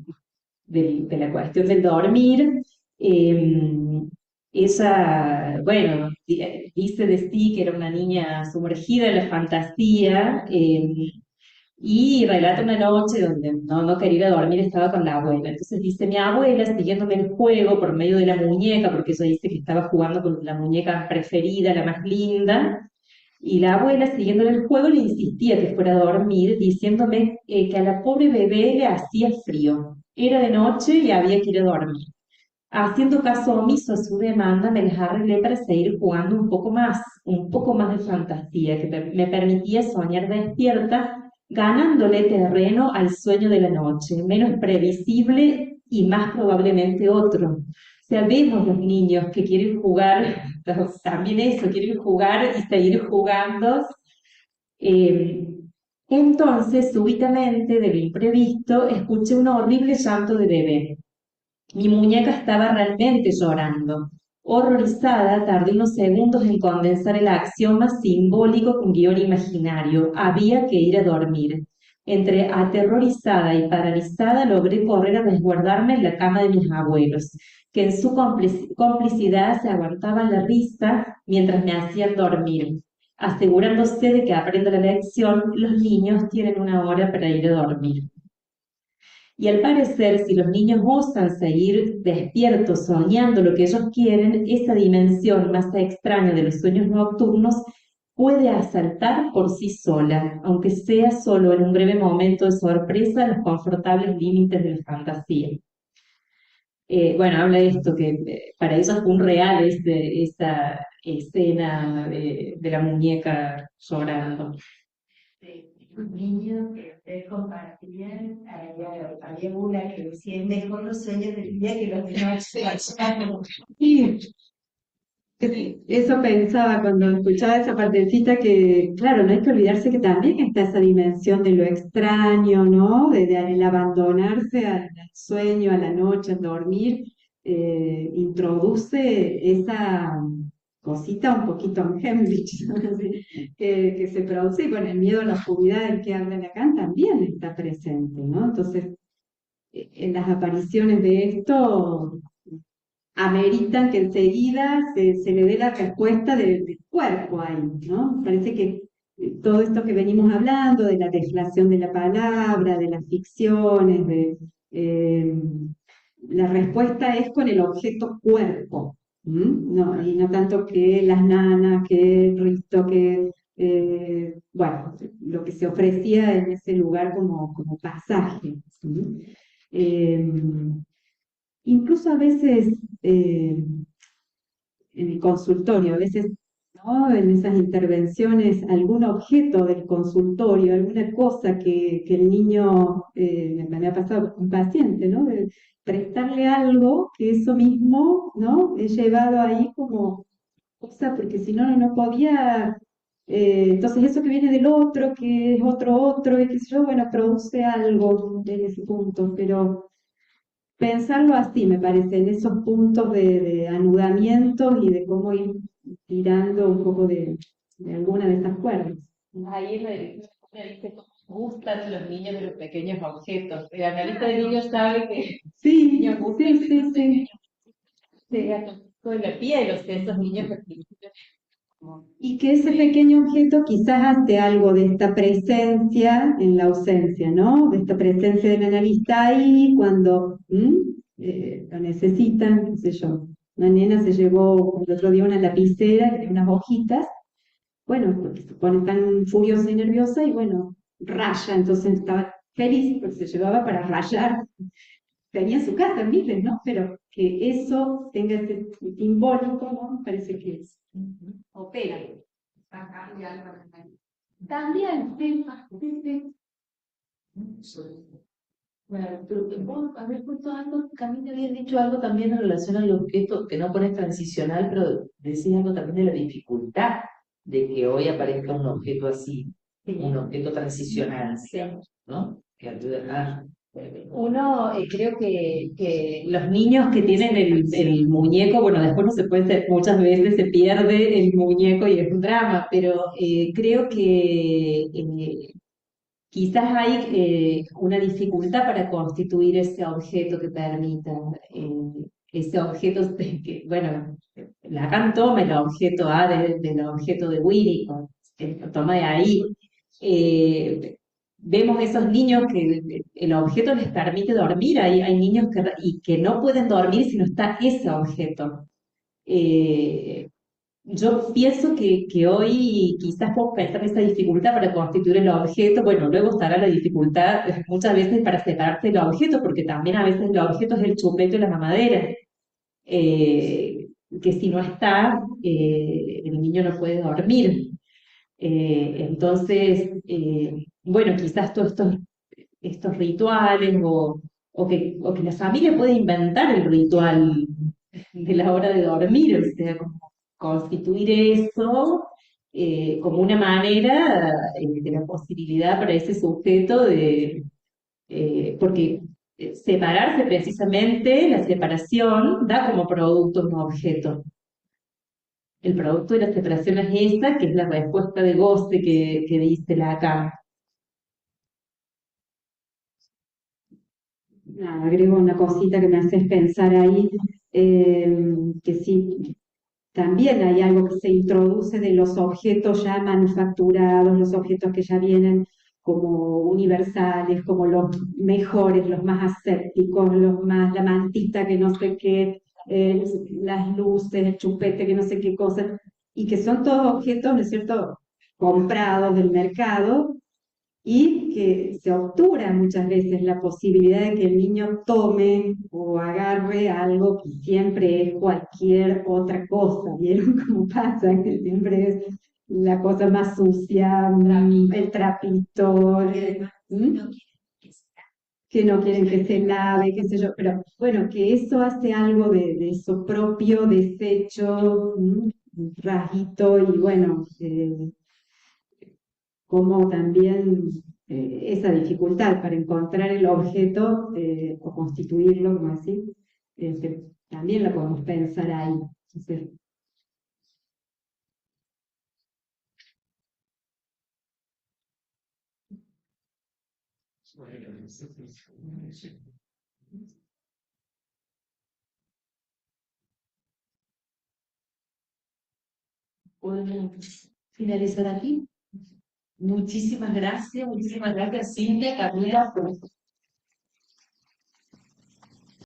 la cuestión del dormir. Ella, bueno, dice de sí que era una niña sumergida en la fantasía, y relata una noche donde no quería ir a dormir, estaba con la abuela. Entonces dice, mi abuela, siguiéndome el juego por medio de la muñeca, porque ella dice que estaba jugando con la muñeca preferida, la más linda, y la abuela, siguiéndole el juego, le insistía que fuera a dormir, diciéndome que a la pobre bebé le hacía frío. Era de noche y había que ir a dormir. Haciendo caso omiso a su demanda, me las arreglé para seguir jugando un poco más de fantasía, que me permitía soñar despierta, ganándole terreno al sueño de la noche, menos previsible y más probablemente otro. O sea, vemos los niños que quieren jugar, también eso, quieren jugar y seguir jugando. Entonces, súbitamente, de lo imprevisto, escuché un horrible llanto de bebé. Mi muñeca estaba realmente llorando. Horrorizada, tardé unos segundos en condensar el axioma simbólico con guión imaginario. Había que ir a dormir. Entre aterrorizada y paralizada logré correr a resguardarme en la cama de mis abuelos, que en su complicidad se aguantaban la risa mientras me hacían dormir. Asegurándose de que aprenda la lección, los niños tienen una hora para ir a dormir. Y al parecer, si los niños osan seguir despiertos soñando lo que ellos quieren, esa dimensión más extraña de los sueños nocturnos puede asaltar por sí sola, aunque sea solo en un breve momento de sorpresa en los confortables límites de la fantasía. Bueno, habla de esto, que para ellos fue un real esa escena de la muñeca llorando. Los niños que compartían, había una que decía, mejor los sueños del día que los de noche. Sí, eso pensaba cuando escuchaba esa partecita que, claro, no hay que olvidarse que también está esa dimensión de lo extraño, ¿no? De el abandonarse al sueño, a la noche, al dormir, introduce esa cosita un poquito en Hemlich, ¿no? Que se produce, y bueno, el miedo a la oscuridad del que habla Lacan también está presente, ¿no? Entonces, en las apariciones de esto ameritan que enseguida se le dé la respuesta del cuerpo ahí, ¿no? Parece que todo esto que venimos hablando, de la deflación de la palabra, de las ficciones, la respuesta es con el objeto cuerpo, no, y no tanto que las nanas, que el rito, que, bueno, lo que se ofrecía en ese lugar como pasaje. Incluso a veces en el consultorio, a veces, ¿no? En esas intervenciones, algún objeto del consultorio, alguna cosa que el niño, me ha pasado con un paciente, ¿no? De prestarle algo que eso mismo, ¿no? He llevado ahí como cosa, porque si no, no podía. Entonces eso que viene del otro, que es otro, y qué sé yo, bueno, produce algo en ese punto, pero pensarlo así, me parece, en esos puntos de anudamientos y de cómo ir tirando un poco de alguna de esas cuerdas. Ahí me dice cómo gustan los niños de los pequeños objetos. El analista de niños sabe que Sí, los niños gustan sí. con la piel, esos niños que Y que ese pequeño objeto quizás hace algo de esta presencia en la ausencia, ¿no? De esta presencia del analista ahí cuando lo necesitan, qué sé yo. Una nena se llevó el otro día una lapicera que tiene unas hojitas, bueno, porque se pone tan furiosa y nerviosa y bueno, raya, entonces estaba feliz porque se llevaba para rayar. Tenía su casa en Miles, ¿no? Pero que eso tenga ese simbólico, ¿no? Parece que es, opera. También, sí. Bueno, pero vos habías puesto algo, Camila habías dicho algo también en relación al objeto, que no pones transicional, pero decís algo también de la dificultad de que hoy aparezca un objeto así, un objeto transicional, digamos, ¿no? Que ayuda a... Uno, creo que los niños que tienen el muñeco, bueno, después no se puede, muchas veces se pierde el muñeco y es un drama, pero creo que quizás hay una dificultad para constituir ese objeto que permita, ese objeto que, bueno, Lacan toma el objeto A del objeto de Winnicott, lo toma de ahí. Vemos esos niños que el objeto les permite dormir, hay niños que no pueden dormir si no está ese objeto. Yo pienso que hoy quizás podemos pensar esa dificultad para constituir el objeto, bueno, luego estará la dificultad muchas veces para separarse del objeto, porque también a veces el objeto es el chupete y la mamadera, que si no está, el niño no puede dormir. Entonces, bueno, quizás todos estos rituales o que la familia puede inventar el ritual de la hora de dormir, o sea, como constituir eso como una manera de la posibilidad para ese sujeto porque separarse precisamente, la separación da como producto un objeto. el producto de la separación es esa, que es la respuesta de goce que dice Lacan. Nada, agrego una cosita que me haces pensar ahí, que sí, también hay algo que se introduce de los objetos ya manufacturados, los objetos que ya vienen como universales, como los mejores, los más asépticos, los más, la mantita que no sé qué, las luces, el chupete que no sé qué cosa, y que son todos objetos, ¿no es cierto?, comprados del mercado y que se obtura muchas veces la posibilidad de que el niño tome o agarre algo que siempre es cualquier otra cosa. ¿Vieron cómo pasa? Que siempre es la cosa más sucia, el trapito, ¿m? Que no quieren que se lave, qué sé yo, pero bueno, que eso hace algo de eso propio, desecho, rasguito y bueno, como también esa dificultad para encontrar el objeto o constituirlo, como así, también lo podemos pensar ahí. Entonces, ¿Podemos finalizar aquí? Muchísimas gracias, Cintia, Camila, por